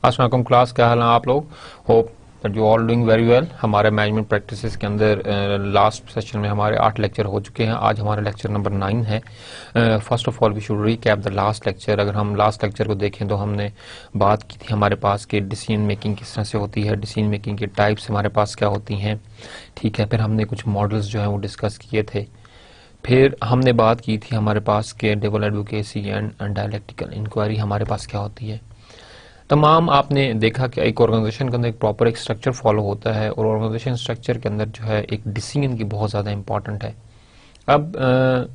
अस्सलाम वालेकुम क्लास, क्या हाल है आप लोग? Hope that you all doing very well. हमारे मैनेजमेंट प्रैक्टिसेस के अंदर लास्ट सेशन में हमारे 8 लेक्चर हो चुके हैं। आज हमारा लेक्चर नंबर 9 है। First of all we should recap the last lecture. अगर हम लास्ट लेक्चर को देखें तो हमने बात की थी हमारे पास कि डिसीजन मेकिंग किस तरह से होती है, डिसीजन मेकिंग के टाइप्स हमारे पास क्या होती हैं, ठीक है। फिर हमने कुछ मॉडल्स जो हैं वो डिस्कस किए थे। फिर हमने बात की थी हमारे पास के devil advocacy and dialectical inquiry हमारे पास क्या होती है। तमाम आपने देखा कि एक ऑर्गेनाइजेशन के अंदर एक प्रॉपर एक स्ट्रक्चर फॉलो होता है और ऑर्गेनाइजेशन स्ट्रक्चर के अंदर जो है एक डिसीजन की बहुत ज़्यादा इंपॉर्टेंट है। अब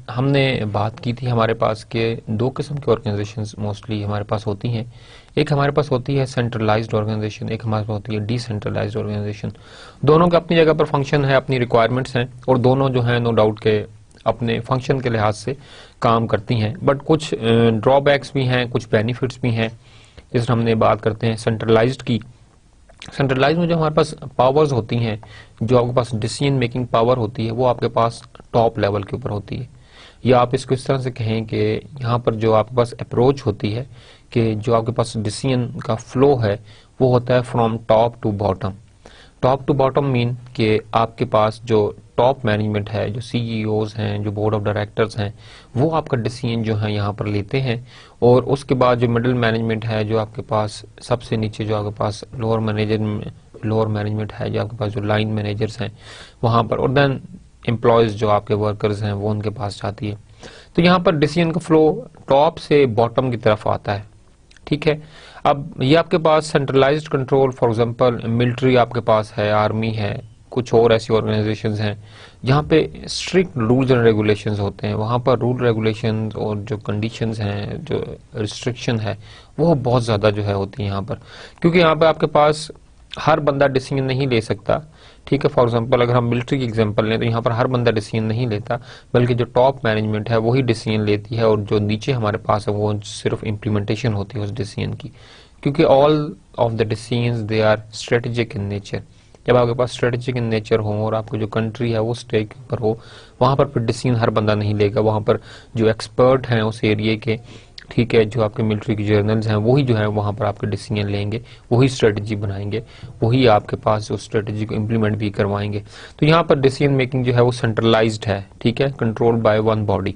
हमने बात की थी हमारे पास के दो किस्म के ऑर्गेनाइजेशंस मोस्टली हमारे पास होती हैं। एक हमारे पास होती है सेंट्रलाइज्ड ऑर्गेनाइजेशन, एक हमारे पास होती है डिसेंट्रलाइज्ड ऑर्गेनाइजेशन। दोनों के अपनी जगह पर फंक्शन है, अपनी रिक्वायरमेंट्स हैं और दोनों जो है नो डाउट के अपने फंक्शन के लिहाज से काम करती हैं। बट कुछ ड्रॉबैक्स भी हैं, कुछ बेनिफिट्स भी हैं। जिस हमने बात करते हैं सेंट्रलाइज्ड की, सेंट्रलाइज में जो हमारे पास पावर्स होती हैं, जो आपके पास डिसीजन मेकिंग पावर होती है वो आपके पास टॉप लेवल के ऊपर होती है। या आप इसको इस तरह से कहें कि यहाँ पर जो आपके पास अप्रोच होती है कि जो आपके पास डिसीजन का फ्लो है वो होता है from top to bottom. Top to bottom mean कि आपके पास जो टॉप मैनेजमेंट है, जो सीईओज हैं, जो बोर्ड ऑफ डायरेक्टर्स हैं, वो आपका डिसीजन जो है यहाँ पर लेते हैं। और उसके बाद जो मिडिल मैनेजमेंट है, जो आपके पास सबसे नीचे जो आपके पास लोअर मैनेजमेंट है, जो आपके पास जो लाइन मैनेजर्स हैं वहाँ पर, और देन एम्प्लॉयज जो आपके वर्कर्स हैं वो उनके पास जाती है। तो यहाँ पर डिसीजन का फ्लो टॉप से बॉटम की तरफ आता है, ठीक है। अब ये आपके पास centralised control, for example military आपके पास है, आर्मी है, कुछ और ऐसी ऑर्गेनाइजेशंस हैं जहाँ पे स्ट्रिक्ट रूल्स एंड रेगुलेशंस होते हैं। वहाँ पर रूल रेगुलेशंस और जो कंडीशंस हैं, जो रिस्ट्रिक्शन है वो बहुत ज़्यादा जो है होती है यहाँ पर, क्योंकि यहाँ पे आपके पास हर बंदा डिसीजन नहीं ले सकता, ठीक है। फॉर एग्जांपल अगर हम मिलिट्री की एग्जांपल लें तो यहाँ पर हर बंदा डिसीजन नहीं लेता, बल्कि जो टॉप मैनेजमेंट है वही डिसीजन लेती है और जो नीचे हमारे पास है वो सिर्फ इम्प्लीमेंटेशन होती है उस डिसीजन की, क्योंकि all of the decisions they are strategic in nature. जब आपके पास स्ट्रेटेजिक इन नेचर हो और आपको जो कंट्री है वो स्टेक पर हो, वहाँ पर फिर डिसीजन हर बंदा नहीं लेगा। वहाँ पर जो एक्सपर्ट हैं उस एरिया के, ठीक है, जो आपके मिलिट्री के जर्नल्स हैं वही जो है वहाँ पर आपके डिसीजन लेंगे, वही स्ट्रेटजी बनाएंगे, वही आपके पास जो स्ट्रेटजी को इम्प्लीमेंट भी करवाएंगे। तो यहाँ पर डिसीजन मेकिंग जो है वो सेंट्रलाइज्ड है, ठीक है, कंट्रोल्ड बाय वन बॉडी।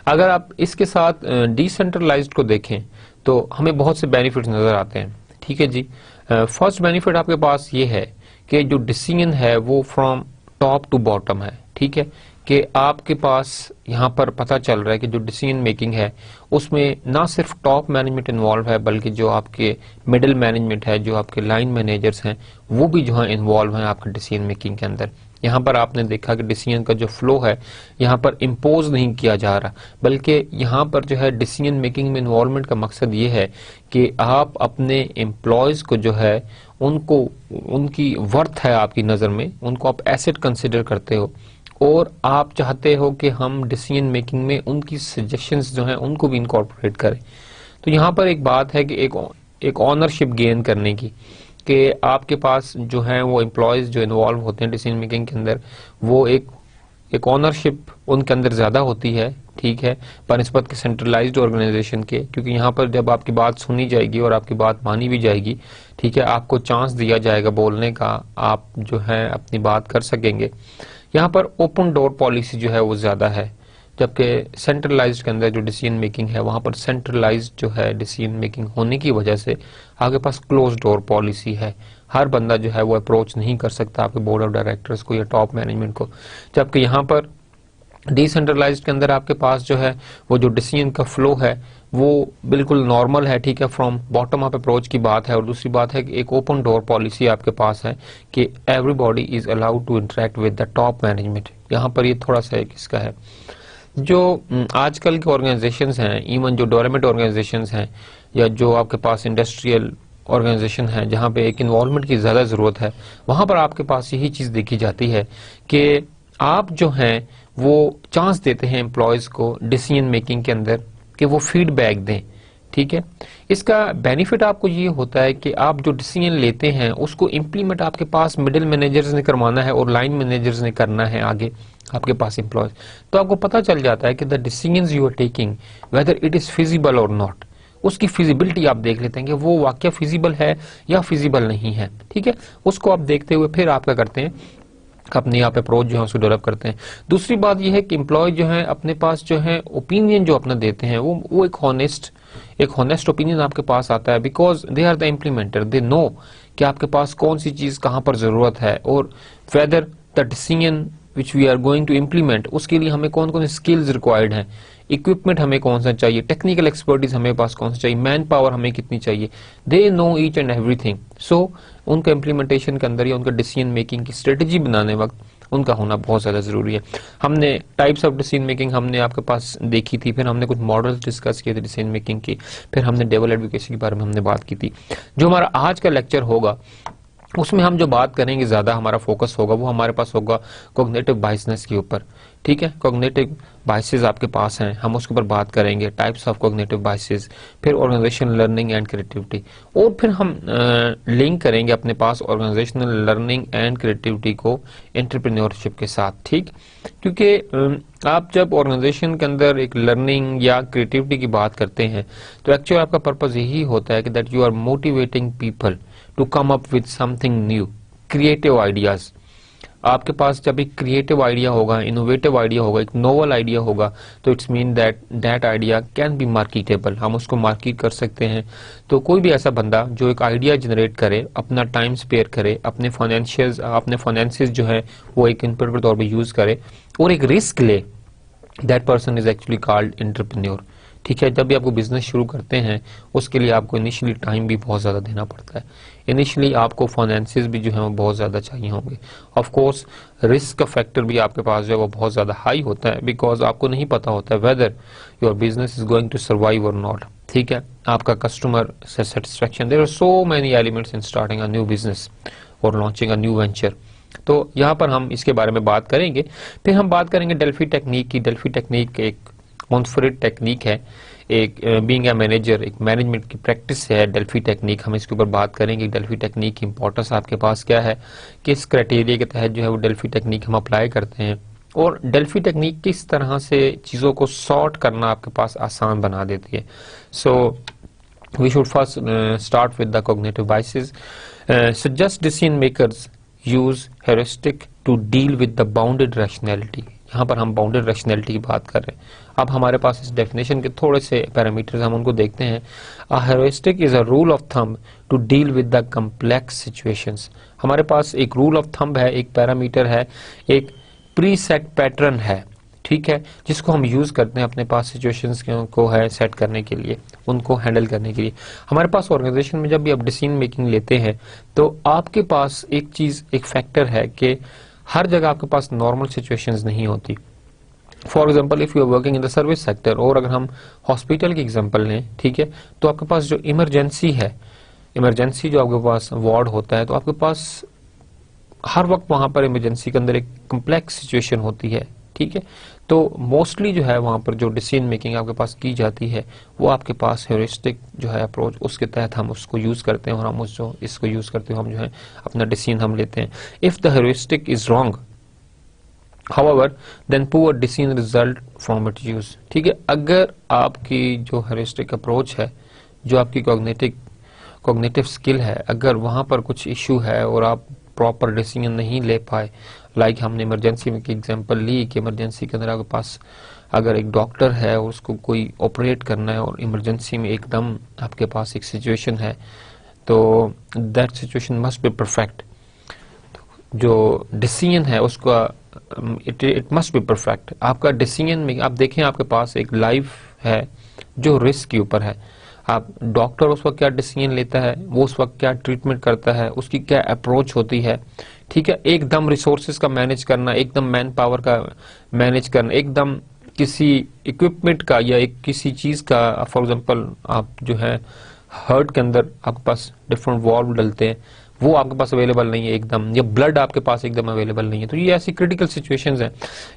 अगर आप इसके साथ डिसेंट्रलाइज्ड को देखें तो हमें बहुत से बेनिफिट्स नजर आते हैं, ठीक है जी। फर्स्ट बेनिफिट आपके पास ये है कि जो डिसीजन है वो फ्रॉम टॉप टू बॉटम है, ठीक है, कि आपके पास यहाँ पर पता चल रहा है कि जो डिसीजन मेकिंग है उसमें ना सिर्फ टॉप मैनेजमेंट इन्वॉल्व है, बल्कि जो आपके मिडिल मैनेजमेंट है, जो आपके लाइन मैनेजर्स हैं, वो भी जो है इन्वॉल्व हैं आपके डिसीजन मेकिंग के अंदर। यहाँ पर आपने देखा कि डिसीजन का जो फ्लो है यहाँ पर इम्पोज नहीं किया जा रहा, बल्कि यहाँ पर जो है डिसीजन मेकिंग में इन्वॉल्वमेंट का मकसद ये है कि आप अपने एम्प्लॉयज को जो है उनको, उनकी वर्थ है आपकी नज़र में, उनको आप एसेट कंसिडर करते हो और आप चाहते हो कि हम डिसीजन मेकिंग में उनकी सजेशंस जो हैं उनको भी इनकॉर्पोरेट करें। तो यहाँ पर एक बात है कि एक ऑनरशिप गेन करने की, कि आपके पास जो है वो एम्प्लॉयज जो इन्वॉल्व होते हैं डिसीजन मेकिंग के अंदर, वो एक ऑनरशिप उनके अंदर ज्यादा होती है, ठीक है, बनिस्बत के सेंट्रलाइज्ड ऑर्गेनाइजेशन के। क्योंकि यहाँ पर जब आपकी बात सुनी जाएगी और आपकी बात मानी भी जाएगी, ठीक है, आपको चांस दिया जाएगा बोलने का, आप जो है अपनी बात कर सकेंगे। यहाँ पर ओपन डोर पॉलिसी जो है वो ज्यादा है, जबकि सेंट्रलाइज्ड के अंदर जो डिसीजन मेकिंग है वहां पर सेंट्रलाइज्ड जो है डिसीजन मेकिंग होने की वजह से आपके पास क्लोज डोर पॉलिसी है। हर बंदा जो है वो अप्रोच नहीं कर सकता आपके बोर्ड ऑफ डायरेक्टर्स को या टॉप मैनेजमेंट को, जबकि यहाँ पर डिसेंट्रलाइज्ड के अंदर आपके पास जो है वो जो डिसीजन का फ्लो है वो बिल्कुल नॉर्मल है, ठीक है, फ्रॉम बॉटम अप अप्रोच की बात है। और दूसरी बात है कि एक ओपन डोर पॉलिसी आपके पास है कि everybody is allowed to interact with the top management. यहाँ पर ये थोड़ा सा एक इसका है। जो आजकल के ऑर्गेनाइजेशंस हैं, इवन जो गवर्नमेंट ऑर्गेनाइजेशंस हैं या जो आपके पास इंडस्ट्रियल ऑर्गेनाइजेशन है जहाँ पे एक इन्वॉल्वमेंट की ज़्यादा ज़रूरत है, वहाँ पर आपके पास यही चीज़ देखी जाती है कि आप जो हैं वो चांस देते हैं एम्प्लॉयज़ को डिसीजन मेकिंग के अंदर कि वो फीडबैक दें, ठीक है। इसका बेनिफिट आपको ये होता है कि आप जो डिसीजन लेते हैं उसको इम्प्लीमेंट आपके पास मिडिल मैनेजर्स ने करवाना है और लाइन मैनेजर्स ने करना है आगे आपके पास एम्प्लॉयज। तो आपको पता चल जाता है कि the decisions you are taking whether it is feasible और नॉट, उसकी फिजिबिलिटी आप देख लेते हैं कि वो वाकया फिजिबल है या फिजिबल नहीं है। ठीक है, उसको आप देखते हुए फिर आप क्या करते हैं, अपने आप अप्रोच जो है उसको डेवलप करते हैं। दूसरी बात यह है कि एम्प्लॉय जो है अपने पास जो है ओपिनियन जो अपना देते हैं वो एक हॉनेस्ट ओपिनियन आपके पास आता है, because they are the implementer, they know कि आपके पास कौन सी चीज कहां पर जरूरत है और whether the decision which we are going to implement उसके लिए हमें कौन कौन से स्किल्स रिक्वायर्ड हैं, इक्विपमेंट हमें कौन सा चाहिए, टेक्निकल एक्सपर्टीज हमें पास कौन सा चाहिए, मैन पावर हमें कितनी चाहिए, they know each and everything. So उनका इम्प्लीमेंटेशन के अंदर या उनका डिसीजन मेकिंग की स्ट्रेटेजी बनाने वक्त उनका होना बहुत ज्यादा जरूरी है। हमने टाइप्स ऑफ डिसीजन मेकिंग हमने आपके पास देखी थी, फिर हमने कुछ मॉडल्स डिस्कस किए थे डिसीजन मेकिंग की, फिर हमने डेवल एडवोकेसी के बारे में हमने बात की थी। जो हमारा आज का लेक्चर होगा उसमें हम जो बात करेंगे, ज्यादा हमारा फोकस होगा वो हमारे पास होगा कॉग्निटिव बायसनेस के ऊपर। ठीक है, कॉग्निटिव बायसेस आपके पास हैं, हम उसके ऊपर बात करेंगे, टाइप्स ऑफ कॉग्निटिव बायसेस, फिर ऑर्गेनाइजेशनल लर्निंग एंड क्रिएटिविटी, और फिर हम लिंक करेंगे अपने पास ऑर्गेनाइजेशनल लर्निंग एंड क्रिएटिविटी को एंटरप्रेन्योरशिप के साथ। ठीक, क्योंकि आप जब ऑर्गेनाइजेशन के अंदर एक लर्निंग या क्रिएटिविटी की बात करते हैं तो एक्चुअली आपका पर्पज यही होता है कि that you are motivating people to come up with something new, creative ideas. आपके पास जब एक क्रिएटिव आइडिया होगा, इनोवेटिव आइडिया होगा, एक नोवेल आइडिया होगा, तो it's mean that idea can be marketable, हम उसको मार्केट कर सकते हैं। तो कोई भी ऐसा बंदा जो एक आइडिया जनरेट करे, अपना टाइम स्पेयर करे, अपने फाइनेंसियस जो है वो एक इनपुट के तौर पर यूज करे और एक रिस्क ले, that person is actually called entrepreneur. ठीक है, जब भी आपको बिजनेस शुरू करते हैं उसके लिए आपको इनिशियली टाइम भी बहुत ज्यादा देना पड़ता है, इनिशियली आपको फाइनेंसिस भी जो है वो बहुत ज्यादा चाहिए होंगे। ऑफ कोर्स रिस्क का फैक्टर भी आपके पास जो है वो बहुत ज्यादा हाई होता है, बिकॉज आपको नहीं पता होता है whether your business is going to survive और नॉट। ठीक है, आपका कस्टमर से satisfaction, there are so many elements in starting a new business और लॉन्चिंग अ न्यू वेंचर। तो यहाँ पर हम इसके बारे में बात करेंगे। फिर हम बात करेंगे डेल्फी टेक्निक की। डेल्फी टेक्निक एक मोंटफोर्ट टेक्निक है, एक बीइंग ए मैनेजर, एक मैनेजमेंट की प्रैक्टिस है डेल्फी टेक्निक। हम इसके ऊपर बात करेंगे डेल्फी टेक्निक की इंपॉर्टेंस आपके पास क्या है, किस क्राइटेरिया के तहत जो है वो डेल्फी टेक्निक हम अप्लाई करते हैं, और डेल्फी टेक्निक किस तरह से चीज़ों को सॉर्ट करना आपके पास आसान बना देती है। So we should first start with the cognitive biases. Suggest decision makers use heuristic to deal with the bounded rationality. यहाँ पर हम बाउंडेड रैशनैलिटी की बात कर रहे हैं। अब हमारे पास इस डेफिनेशन के थोड़े से पैरामीटर्स हम उनको देखते हैं। A heuristic is a rule of thumb to deal with the complex situations. हमारे पास एक रूल ऑफ थंब है, एक पैरामीटर है, एक प्री सेट पैटर्न है, ठीक है, जिसको हम यूज करते हैं अपने पास सिचुएशंस को है सेट करने के लिए, उनको हैंडल करने के लिए। हमारे पास ऑर्गेनाइजेशन में जब भी आप डिसीजन मेकिंग लेते हैं तो आपके पास एक चीज, एक फैक्टर है कि हर जगह आपके पास नॉर्मल सिचुएशंस नहीं होती। For example if you are working in the service sector, और अगर हम हॉस्पिटल की एग्जाम्पल लें, ठीक है, तो आपके पास जो इमरजेंसी है, इमरजेंसी जो आपके पास वार्ड होता है, तो आपके पास हर वक्त वहां पर इमरजेंसी के अंदर एक कम्प्लेक्स सिचुएशन होती है। ठीक है, तो मोस्टली जो है वहां पर जो डिसीजन मेकिंग आपके पास की जाती है वो आपके पास हेरिस्टिक जो है अप्रोच, उसके तहत हम उसको यूज करते हैं और हम इसको यूज करते हुए हम जो है अपना डिसीजन हम लेते हैं। If the heuristic is wrong however then poor decision result from it use. ठीक है, अगर आपकी जो हेरिस्टिक अप्रोच है, जो आपकी कॉग्निटिव स्किल है, अगर वहां पर कुछ इश्यू है और आप प्रॉपर डिसीजन नहीं ले पाए, लाइक हमने इमरजेंसी में की एग्जांपल ली कि इमरजेंसी के अंदर आपके पास अगर एक डॉक्टर है और उसको कोई ऑपरेट करना है और इमरजेंसी में एकदम आपके पास एक सिचुएशन है, तो that situation must be perfect. जो डिसीजन है उसका इट मस्ट बी परफेक्ट। आपका डिसीजन में आप देखें, आपके पास एक लाइफ है जो रिस्क के ऊपर है। आप डॉक्टर उस वक्त क्या डिसीजन लेता है, वो उस वक्त क्या ट्रीटमेंट करता है, उसकी क्या अप्रोच होती है। ठीक है, एकदम रिसोर्सेज का मैनेज करना, एकदम मैन पावर का मैनेज करना, एकदम किसी इक्विपमेंट का या एक किसी चीज का, फॉर एग्जांपल आप जो है हार्ट के अंदर आपके पास डिफरेंट वाल्व डलते हैं, वो आपके पास अवेलेबल नहीं है एकदम, या ब्लड आपके पास एकदम अवेलेबल नहीं है, तो ये ऐसी क्रिटिकल सिचुएशंस हैं।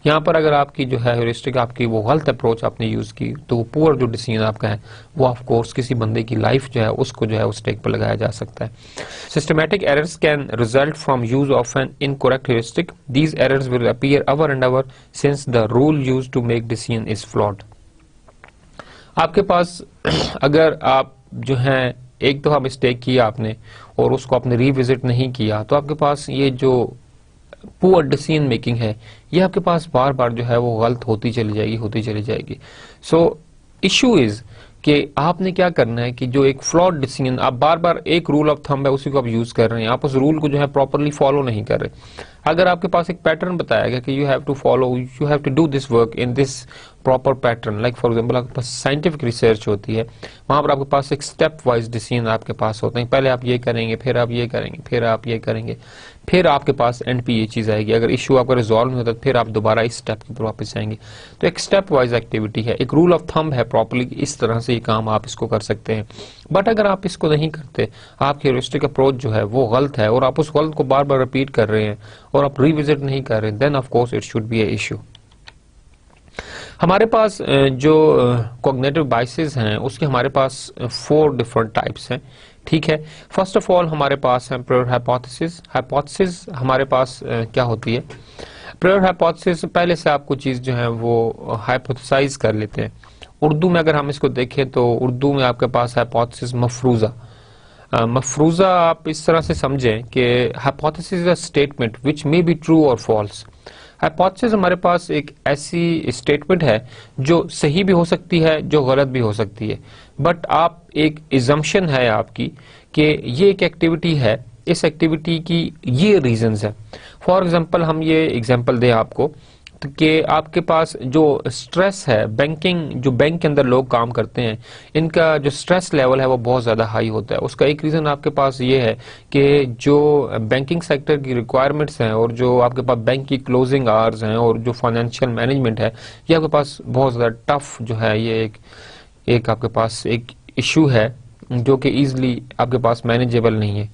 यहाँ पर अगर आपकी जो है ह्यूरिस्टिक, आपकी वो गलत अप्रोच आपने यूज की, तो वो पूरा जो डिसीजन आपका है वो ऑफ कोर्स किसी बंदे की लाइफ जो है उसको जो है उस स्टेक पर लगाया जा सकता है। Systematic errors can result from use of an incorrect heuristic. These errors will appear over and over since the rule use to make decision is flawed. आपके पास अगर आप जो है एक दफा मिस्टेक किया आपने और उसको आपने रिविजिट नहीं किया, तो आपके पास ये जो पुअर डिसीजन मेकिंग है ये आपके पास बार बार जो है वो गलत होती चली जाएगी। सो इशू इज कि आपने क्या करना है कि जो एक फ्लॉड डिसीजन, आप बार बार एक रूल ऑफ थंब है उसी को आप यूज कर रहे हैं, आप उस रूल को जो है प्रॉपरली फॉलो नहीं कर रहे। अगर आपके पास एक पैटर्न बताया गया कि you have to follow, you have to do this work in this proper pattern, like for example आपके पास साइंटिफिक रिसर्च होती है, वहां पर आपके पास एक स्टेप वाइज डिसीजन आपके पास होते हैं, पहले आप ये करेंगे, फिर आप ये करेंगे, फिर आप ये करेंगे, फिर आपके पास एंड पे ये चीज आएगी। अगर इश्यू आपका रिजॉल्व नहीं होता फिर आप दोबारा इस स्टेप के ऊपर वापस आएंगे। तो एक स्टेप वाइज एक्टिविटी है, एक रूल ऑफ थंब है प्रॉपरली, इस तरह से ये काम आप इसको कर सकते हैं। बट अगर आप इसको नहीं करते, आपकी ह्यूरिस्टिक अप्रोच जो है वो गलत है और आप उस गलत को बार बार रिपीट कर रहे हैं और आप रिविजिट नहीं कर रहे हैं, then of course it should be a issue. हमारे पास जो कॉग्निटिव बायसेस हैं उसके हमारे पास 4 डिफरेंट टाइप्स हैं, ठीक है। फर्स्ट ऑफ ऑल हमारे पास है प्रायर हाइपोथेसिस। हाइपोथेसिस हमारे पास क्या होती है? प्रायर हाइपोथेसिस, पहले से आपको चीज जो है वो हाइपोथेसाइज कर लेते हैं। उर्दू में अगर हम इसको देखें तो उर्दू में आपके पास हाइपोथेसिस मफरूजा। मफरूजा आप इस तरह से समझें कि hypothesis is a statement which may be true और फॉल्स। हाइपोथेसिस हमारे पास एक ऐसी स्टेटमेंट है जो सही भी हो सकती है, जो गलत भी हो सकती है, बट आप एक इजम्पशन है आपकी कि ये एक एक्टिविटी है, इस एक्टिविटी की ये रीजंस है। फॉर एग्जांपल हम ये एग्जांपल दें आपको तो कि आपके पास जो स्ट्रेस है, जो बैंक के अंदर लोग काम करते हैं, इनका जो स्ट्रेस लेवल है वो बहुत ज्यादा हाई होता है। उसका एक रीजन आपके पास ये है कि जो बैंकिंग सेक्टर की रिक्वायरमेंट्स हैं और जो आपके पास बैंक की क्लोजिंग आवर्स हैं और जो फाइनेंशियल मैनेजमेंट है, ये आपके पास बहुत ज्यादा टफ जो है, ये एक आपके पास एक इशू है जो कि इजिली आपके पास मैनेजेबल नहीं है।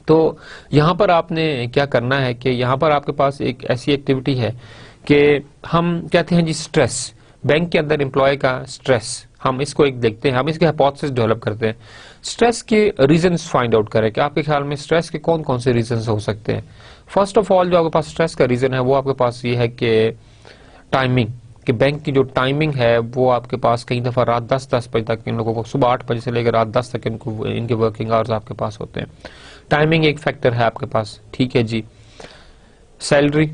तो यहां पर आपने क्या करना है कि यहां पर आपके पास एक ऐसी एक्टिविटी है कि हम कहते हैं जी स्ट्रेस, बैंक के अंदर एम्प्लॉय का स्ट्रेस, हम इसको एक देखते हैं, हम इसके हाइपोथेसिस डेवलप करते हैं। स्ट्रेस के रीजंस फाइंड आउट करें कि आपके ख्याल में स्ट्रेस के कौन कौन से रीजंस हो सकते हैं। फर्स्ट ऑफ ऑल जो आपके पास स्ट्रेस का रीजन है वो आपके पास ये है कि टाइमिंग, कि बैंक की जो टाइमिंग है वो आपके पास कई दफा रात 10 बजे तक, इन लोगों को सुबह 8 बजे से लेकर रात 10 तक इनके वर्किंग आवर्स आपके पास होते हैं। टाइमिंग एक फैक्टर है आपके पास, ठीक है जी। सैलरी,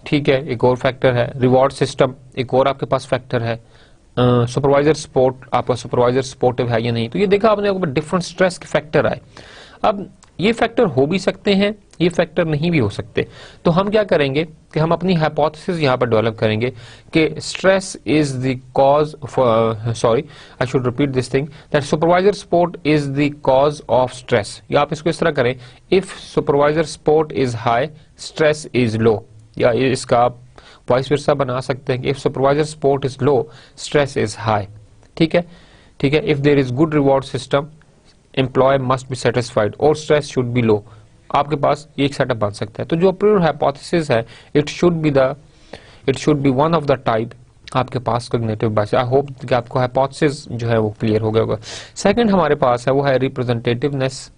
ठीक है, एक और फैक्टर है। रिवॉर्ड सिस्टम एक और आपके पास फैक्टर है। सुपरवाइजर सपोर्ट, आपका सुपरवाइजर सपोर्टिव है या नहीं। तो ये देखा आपने, डिफरेंट स्ट्रेस के फैक्टर आए। अब ये फैक्टर हो भी सकते हैं, ये फैक्टर नहीं भी हो सकते। तो हम क्या करेंगे कि हम अपनी हाइपोथेसिस यहां पर डेवलप करेंगे कि stress is the cause, sorry I should repeat this thing, that supervisor support is the cause of stress. या आप इसको इस तरह करें, if supervisor support is high stress is low, या इसका आप वॉइस वर्सा बना सकते हैं कि if supervisor support is low stress is high, ठीक है, ठीक है। If there is good reward system employee must be satisfied और स्ट्रेस शुड बी लो। आपके पास एक सेटअप बन सकता है। तो जो प्रायर हाइपोथेसिस है it should B one of the type आपके पास कॉग्निटिव बायस। आई होप कि आपको हाइपोथेसिस जो है वो क्लियर हो गया होगा। सेकंड हमारे पास है वो है रिप्रेजेंटेटिवनेस,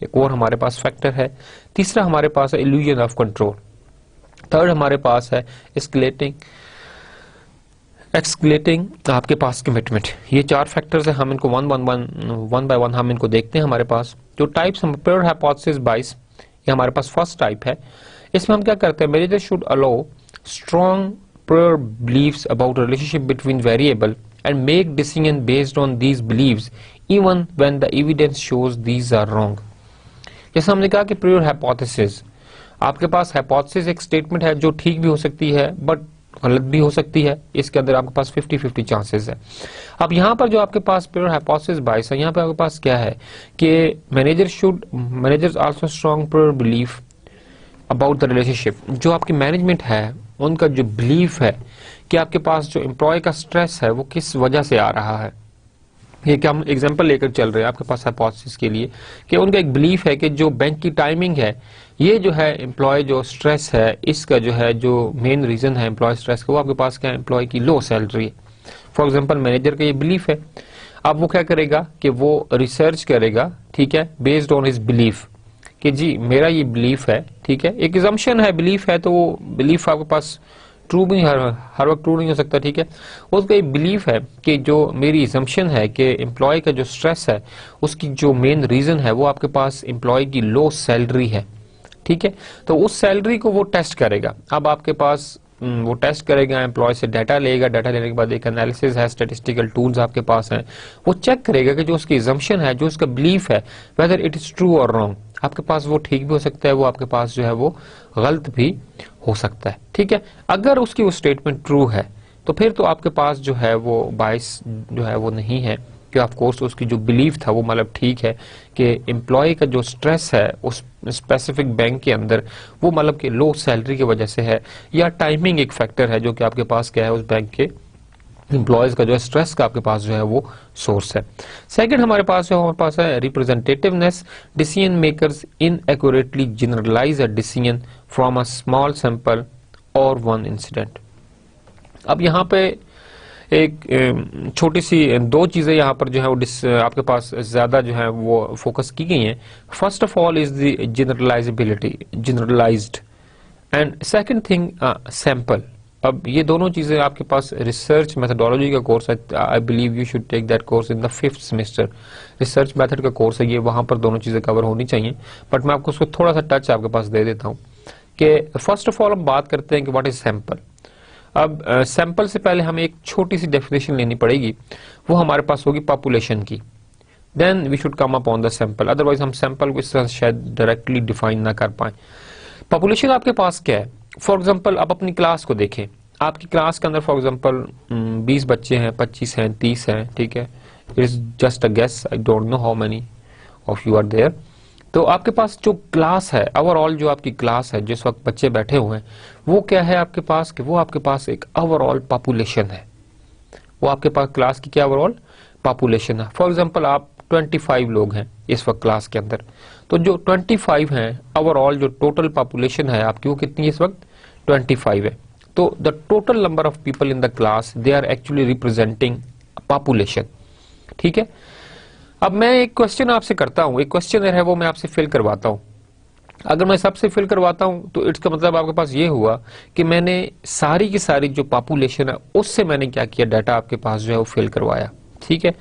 एक और हमारे पास फैक्टर है। तीसरा हमारे पास है इल्यूजन ऑफ कंट्रोल। थर्ड हमारे पास है एक्सक्लेटिंग आपके पास कमिटमेंट। ये 4 फैक्टर्स हैं, हम इनको वन बाय वन हम इनको देखते हैं। हमारे पास जो टाइप्स हम प्रायर हाइपोथेसिस बायस, ये हमारे पास फर्स्ट टाइप है। इसमें हम क्या करते हैं, manager should allow strong prior beliefs about relationship between variable and make decision based on these beliefs even when the evidence shows these are wrong. जैसे हमने कहा कि प्रायर हाइपोथेसिस, आपके पास हाइपोथेसिस एक स्टेटमेंट है जो ठीक भी हो सकती है बट गलत भी हो सकती है, इसके अंदर आपके पास 50-50 चांसेस है। अब यहाँ पर जो आपके पास प्रायर हाइपोथेसिस बायस है, यहाँ पे आपके पास क्या है कि managers also strong prior belief about the relationship. जो आपकी मैनेजमेंट है उनका जो बिलीफ है कि आपके पास जो एम्प्लॉय का स्ट्रेस है वो किस वजह से आ रहा है। ये क्या हम एग्जांपल लेकर चल रहे हैं आपके पास हाइपोथेसिस के लिए कि उनका एक बिलीफ है कि जो बैंक की टाइमिंग है, ये जो है एम्प्लॉय जो स्ट्रेस है, इसका जो है जो मेन रीजन है एम्प्लॉय स्ट्रेस का, वो आपके पास क्या है, एम्प्लॉय की लो सैलरी है। फॉर एग्जांपल मैनेजर का ये बिलीफ है। अब वो क्या करेगा कि वो रिसर्च करेगा, ठीक है, बेस्ड ऑन हिज बिलीफ कि जी मेरा ये बिलीफ है, ठीक है, एक assumption है, बिलीफ है, तो वो बिलीफ आपके पास ट्रू भी हर वक्त ट्रू नहीं हो सकता, ठीक है। उसका एक बिलीफ है कि जो मेरी assumption है कि एम्प्लॉय का जो स्ट्रेस है उसकी जो मेन रीजन है वो आपके पास एम्प्लॉय की लो सैलरी है, ठीक है। तो उस सैलरी को वो टेस्ट करेगा। अब आपके पास वो टेस्ट करेगा, एम्प्लॉय से डाटा लेगा, डाटा लेने के बाद एक एनालिसिस है, स्टैटिस्टिकल टूल्स आपके पास हैं, वो चेक करेगा कि जो उसकी assumption है, जो उसका बिलीफ है, वेदर इट इज ट्रू और रॉन्ग। आपके पास वो ठीक भी हो सकता है, वो आपके पास जो है वो गलत भी हो सकता है, ठीक है। अगर उसकी वो स्टेटमेंट ट्रू है तो फिर तो आपके पास जो है वो बायस जो है वो नहीं है, कि ऑफ कोर्स उसकी जो बिलीफ था वो मतलब ठीक है कि एम्प्लॉय का जो स्ट्रेस है उस स्पेसिफिक बैंक के अंदर वो मतलब कि लो सैलरी की वजह से है, या टाइमिंग एक फैक्टर है जो कि आपके पास क्या है उस बैंक के एम्प्लॉयज का जो है स्ट्रेस का आपके पास जो है वो सोर्स है। सेकंड हमारे पास है representativeness. Decision makers inaccurately generalise a decision from a small sample or one incident. अब यहाँ पे एक छोटी सी दो चीजें यहाँ पर जो है वो आपके पास ज्यादा जो है वो फोकस की गई हैं। First of all is the generalisability, generalised, and second thing sample. अब ये दोनों चीजें आपके पास रिसर्च मेथोडोलॉजी का कोर्स है, I believe you should take that course in the 5th semester. Research method का कोर्स है ये, वहां पर दोनों चीजें कवर होनी चाहिए, बट मैं आपको उसको थोड़ा सा टच आपके पास दे देता हूँ कि फर्स्ट ऑफ ऑल हम बात करते हैं कि व्हाट इज सैंपल। अब सैंपल से पहले हमें एक छोटी सी डेफिनेशन लेनी पड़ेगी, वो हमारे पास होगी पॉपुलेशन की, then we should come up on the sample, otherwise हम सैंपल को इस तरह शायद डायरेक्टली डिफाइन ना कर पाए। पॉपुलेशन आपके पास क्या है? फॉर एग्जाम्पल आप अपनी क्लास को देखें, आपकी क्लास के अंदर फॉर एग्जाम्पल 20 बच्चे हैं, 25 हैं, 30 हैं, ठीक है। It is just a guess, I don't know how many of you are there. तो आपके पास जो क्लास है, ओवरऑल जो आपकी क्लास है, जिस वक्त बच्चे बैठे हुए हैं, वो क्या है आपके पास कि वो आपके पास एक ओवरऑल पॉपुलेशन है। वो आपके पास क्लास की क्या ओवरऑल पॉपुलेशन है। फॉर एग्जाम्पल आप 25 लोग हैं इस वक्त क्लास के अंदर, तो जो 25 हैं ओवरऑल जो टोटल पॉपुलेशन है आपकी वो कितनी है इस वक्त? 25 है। तो the total number of people in the class they are actually representing population, ठीक है। अब मैं एक क्वेश्चन आपसे करता हूं, एक क्वेश्चन है वो मैं आपसे फिल करवाता हूं। अगर मैं सबसे फिल करवाता हूं तो इसका मतलब आपके पास ये हुआ कि मैंने सारी की सारी जो पॉपुलेशन है उससे मैंने क्या किया, डाटा आपके पास जो है वो फिल करवाया, ठीक है।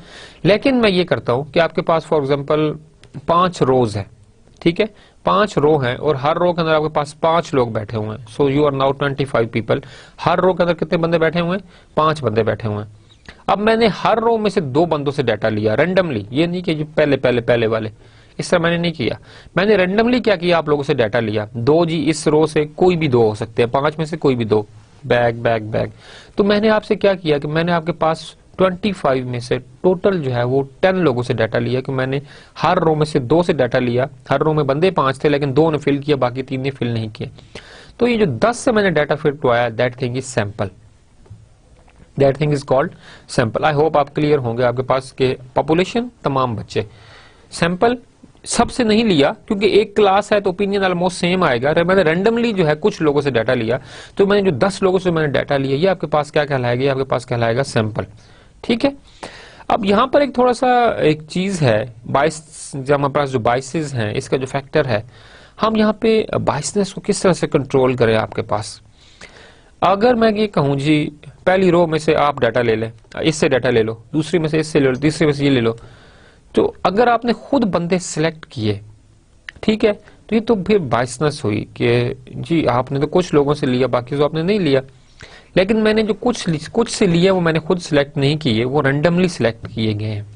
लेकिन मैं ये करता हूं कि आपके पास फॉर एग्जांपल 5 रोज है, ठीक है, 5 रो हैं और हर रो के अंदर आपके पास 5 लोग बैठे हुए हैं। So you are now 25 people. हर रो के अंदर कितने बंदे बैठे हुए हैं? 5 बंदे बैठे हुए हैं। अब मैंने हर रो में से 2 बंदों से डाटा लिया रैंडमली, ये नहीं कि जो पहले वाले, इस तरह मैंने नहीं किया। मैंने रैंडमली क्या किया, आप लोगों से डाटा लिया। 2 जी इस रो से कोई भी 2 हो सकते हैं, 5 में से कोई भी 2, बैग। तो मैंने आपसे क्या किया कि मैंने आपके पास 25 में से टोटल जो है वो 10 लोगों से डाटा लिया, कि मैंने हर रो में से 2 से डाटा लिया। हर रो में बंदे 5 थे लेकिन 2 ने फिल किया, बाकी 3 ने फिल नहीं किया। तो ये जो 10 से मैंने डाटा फिल करवाया, that thing is sample, that thing is called sample. I hope आप क्लियर होंगे आपके पास के पॉपुलेशन तमाम बच्चे। सैंपल सबसे नहीं लिया क्योंकि एक क्लास है तो ओपिनियन ऑलमोस्ट सेम आएगा। मैंने रैंडमली जो है कुछ लोगों से डाटा लिया, तो मैंने जो 10 लोगों से मैंने डाटा लिया, ये आपके पास क्या कहलाएगा? ये आपके पास कहलाएगा सैंपल, ठीक है। अब यहां पर एक थोड़ा सा एक चीज है, बाइस, जब हमारे पास जो बाइसेस हैं, इसका जो फैक्टर है, हम यहाँ पे बाइसनेस को किस तरह से कंट्रोल करें आपके पास। अगर मैं ये कहूं जी पहली रो में से आप डाटा ले लें, इससे डाटा ले लो, दूसरी में से इससे ले लो, तीसरी में से ये ले लो, तो अगर आपने खुद बंदे सिलेक्ट किए, ठीक है, तो ये तो फिर बाइसनेस हुई कि जी आपने तो कुछ लोगों से लिया, बाकी तो आपने नहीं लिया। लेकिन मैंने जो कुछ से लिया वो मैंने खुद सिलेक्ट नहीं किए, वो रैंडमली सिलेक्ट किए गए हैं,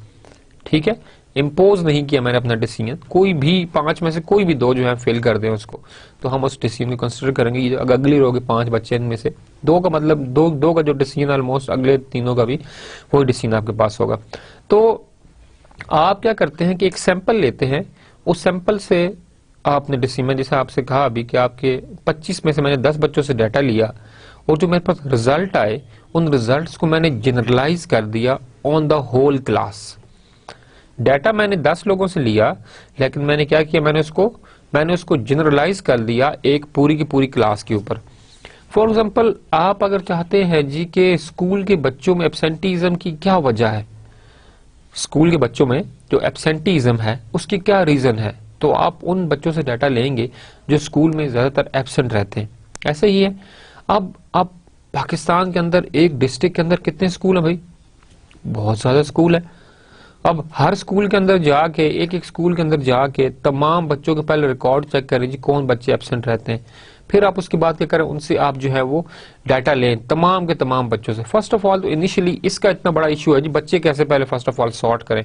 ठीक है। इम्पोज नहीं किया मैंने अपना डिसीजन। कोई भी 5 में से कोई भी 2 जो है फेल कर दें उसको, तो हम उस डिसीजन को कंसिडर करेंगे। अगर अगली रो के 5 बच्चे में से 2 का मतलब 2 का जो डिसीजन ऑलमोस्ट अगले तीनों का भी वही डिसीजन आपके पास होगा। तो आप क्या करते हैं कि एक सैंपल लेते हैं, उस सैंपल से आपने डिसीजन, जैसे आपसे कहा अभी कि आपके 25 में से मैंने 10 बच्चों से डाटा लिया और जो मेरे पास रिजल्ट आए, उन रिजल्ट्स को मैंने जनरलाइज कर दिया on the whole class. Data मैंने 10 लोगों से लिया, लेकिन मैंने क्या किया, मैंने उसको जनरलाइज कर दिया एक पूरी की पूरी क्लास के ऊपर। फॉर एग्जाम्पल आप अगर चाहते हैं जी के स्कूल के बच्चों में एब्सेंटीज्म की क्या वजह है, स्कूल के बच्चों में जो एब्सेंटीज्म है उसकी क्या रीजन है, तो आप उन बच्चों से डाटा लेंगे जो स्कूल में ज्यादातर एब्सेंट रहते हैं। ऐसे ही है। अब पाकिस्तान के अंदर एक डिस्ट्रिक्ट के अंदर कितने स्कूल हैं भाई? बहुत ज्यादा स्कूल है। अब हर स्कूल के अंदर जाके, एक एक स्कूल के अंदर जाके तमाम बच्चों के पहले रिकॉर्ड चेक करें जी, कौन बच्चे एब्सेंट रहते हैं, फिर आप उसके बाद क्या करें, उनसे आप जो है वो डाटा लें तमाम के तमाम बच्चों से। फर्स्ट ऑफ ऑल तो इनिशियली इसका इतना बड़ा इशू है जी, बच्चे कैसे पहले फर्स्ट ऑफ ऑल सॉर्ट करें,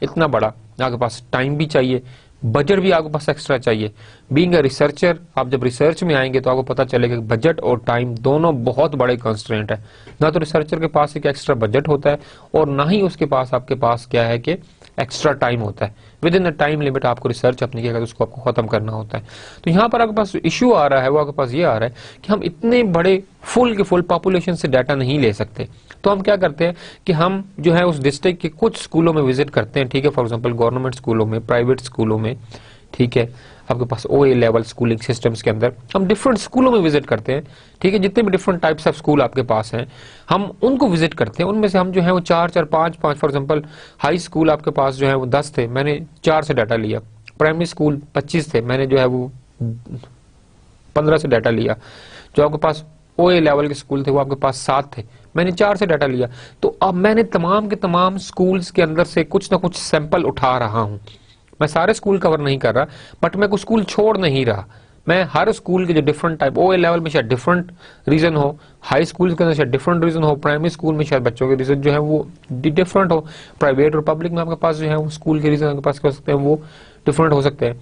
इतना बड़ा आपके पास टाइम भी चाहिए, बजट भी आपके पास एक्स्ट्रा चाहिए। बीइंग अ रिसर्चर, आप जब रिसर्च में आएंगे तो आपको पता चलेगा कि बजट और टाइम दोनों बहुत बड़े कंस्ट्रेंट है। ना तो रिसर्चर के पास एक एक्स्ट्रा बजट होता है और ना ही उसके पास आपके पास क्या है कि एक्स्ट्रा टाइम होता है। With in the time limit आपको रिसर्च अपनी क्या, उसको आपको खत्म करना होता है। तो यहाँ पर आपके पास इशू आ रहा है, वो आपके पास ये आ रहा है कि हम इतने बड़े फुल के फुल पॉपुलेशन से डाटा नहीं ले सकते। तो हम क्या करते हैं कि हम जो है उस डिस्ट्रिक्ट के कुछ स्कूलों में विजिट करते हैं, ठीक है, फॉर एग्जांपल गवर्नमेंट स्कूलों में, प्राइवेट स्कूलों में, ठीक है, आपके पास OA लेवल स्कूलिंग सिस्टम्स के अंदर हम डिफरेंट स्कूलों में विजिट करते हैं, ठीक है, जितने भी डिफरेंट टाइप्स ऑफ स्कूल आपके पास हैं हम उनको विजिट करते हैं। उनमें से हम जो है वो 4 5 फॉर एग्जांपल हाई स्कूल आपके पास जो है वो 10 थे, मैंने 4 से डाटा लिया। प्राइमरी स्कूल 25 थे, मैंने जो है वो 15 से डाटा लिया। जो आपके पास OA लेवल के स्कूल थे वो आपके पास 7 थे, मैंने 4 से डाटा लिया। तो अब मैंने तमाम के तमाम स्कूल्स के अंदर से कुछ ना कुछ सैंपल उठा रहा हूं। मैं सारे स्कूल कवर नहीं कर रहा, बट मैं कुछ स्कूल छोड़ नहीं रहा। मैं हर स्कूल के जो डिफरेंट टाइप, OA लेवल में शायद डिफरेंट रीजन हो, हाई स्कूल के अंदर शायद डिफरेंट रीजन हो, प्राइमरी स्कूल में शायद बच्चों के रीजन जो है वो डिफरेंट हो, प्राइवेट और पब्लिक में आपके पास जो है वो स्कूल के रीजन आपके पास हो सकते हैं वो डिफरेंट हो सकते हैं।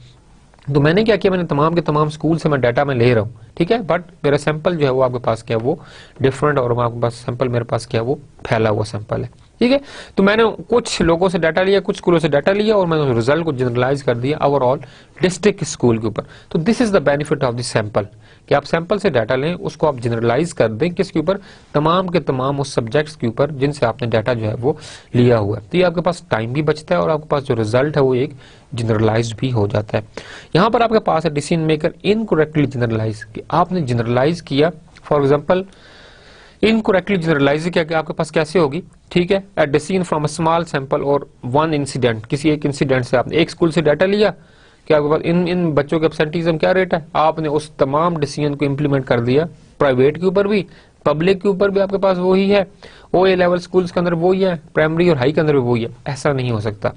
तो मैंने क्या किया, मैंने तमाम के तमाम स्कूल से मैं डाटा में ले रहा हूँ, ठीक है, बट मेरा सैंपल जो है वो आपके पास क्या है वो डिफरेंट, और आपके पास सैंपल मेरे पास क्या है वो फैला हुआ सैंपल है, ठीक है। तो मैंने कुछ लोगों से डाटा लिया, कुछ स्कूलों से डाटा लिया और मैंने रिजल्ट को जनरलाइज कर दिया ओवरऑल डिस्ट्रिक्ट स्कूल के ऊपर। तो this is the benefit of this sample कि आप सैंपल से डाटा लें, उसको आप जनरलाइज कर दें किसके ऊपर, तमाम के तमाम उस सब्जेक्ट्स के ऊपर जिनसे आपने डाटा जो है वो लिया हुआ है। तो ये आपके पास टाइम भी बचता है और आपके पास जो रिजल्ट है वो एक जनरलाइज्ड भी हो जाता है। यहाँ पर आपके पास है डिसीजन मेकर इनकरेक्टली जनरलाइज, कि आपने जनरलाइज किया, फॉर एग्जांपल इनकरेक्टली जनरलाइज किया कि आपके पास कैसे होगी, ठीक है, a decision from a small sample or one incident, किसी एक इंसिडेंट से आपने एक स्कूल से डाटा लिया कि आपके पास इन बच्चों के एब्सेंटीज्म क्या रेट है, आपने उस तमाम डिसीजन को इंप्लीमेंट कर दिया प्राइवेट के ऊपर भी, पब्लिक के ऊपर भी आपके पास वही है, OA लेवल स्कूल्स के अंदर वही है, प्राइमरी और हाई के अंदर भी वही है। ऐसा नहीं हो सकता,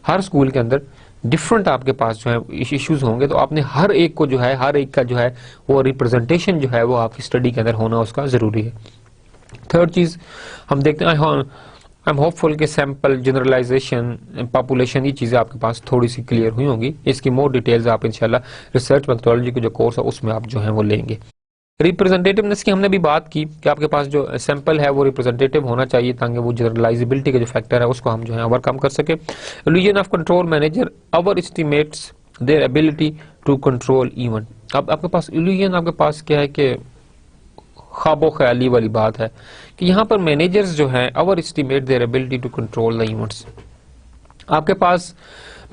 हर स्कूल के अंदर डिफरेंट आपके पास जो है इश्यूज होंगे, तो आपने हर एक को जो है, हर एक का जो है वो रिप्रेजेंटेशन जो है वो आपकी स्टडी के अंदर होना उसका जरूरी है। थर्ड चीज हम देखते हैं, आई एम होपफुल कि सैंपल जनरलाइजेशन पॉपुलेशन, ये चीजें आपके पास थोड़ी सी क्लियर हुई होंगी। इसकी मोर डिटेल्स आप इंशाल्लाह रिसर्च मेथोडोलॉजी के जो कोर्स है उसमें आप जो है वो लेंगे। रिप्रेजेंटेटिवनेस की हमने भी बात की कि आपके पास जो सैंपल है वो रिप्रेजेंटेटिव होना चाहिए ताकि वो जनरलाइजेबिलिटी का जो फैक्टर है उसको हम जो है ओवरकम कर सके। Illusion of control manager over estimates their ability to control event. अब आपके पास इल्यूजन आपके पास क्या है कि ख्वाबो ख्याली वाली बात है कि यहाँ पर मैनेजर्स जो हैं over estimate their ability to control the events. आपके पास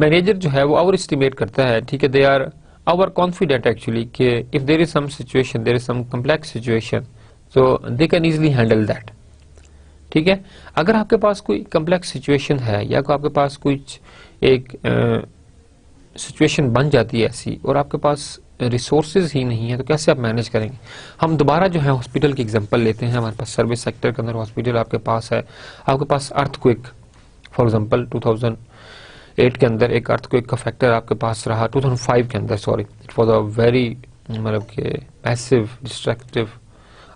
मैनेजर जो है वो ओवर एस्टिमेट करता है, ठीक है, they are over confident actually कि if there is some situation, there is some complex situation, so they can easily handle that, ठीक है। अगर आपके पास कोई कॉम्प्लेक्स सिचुएशन है या आपके पास कुछ एक सिचुएशन बन जाती है ऐसी और आपके पास रिसोर्सेज ही नहीं है, तो कैसे आप मैनेज करेंगे। हम दोबारा जो है हॉस्पिटल की एग्जांपल लेते हैं। हमारे पास सर्विस सेक्टर के अंदर हॉस्पिटल आपके पास है, आपके पास अर्थक्वेक फॉर एग्जांपल 2008 के अंदर एक अर्थक्वेक का फैक्टर आपके पास रहा, 2005 के अंदर sorry, it was a very मतलब के मैसिव डिस्ट्रक्टिव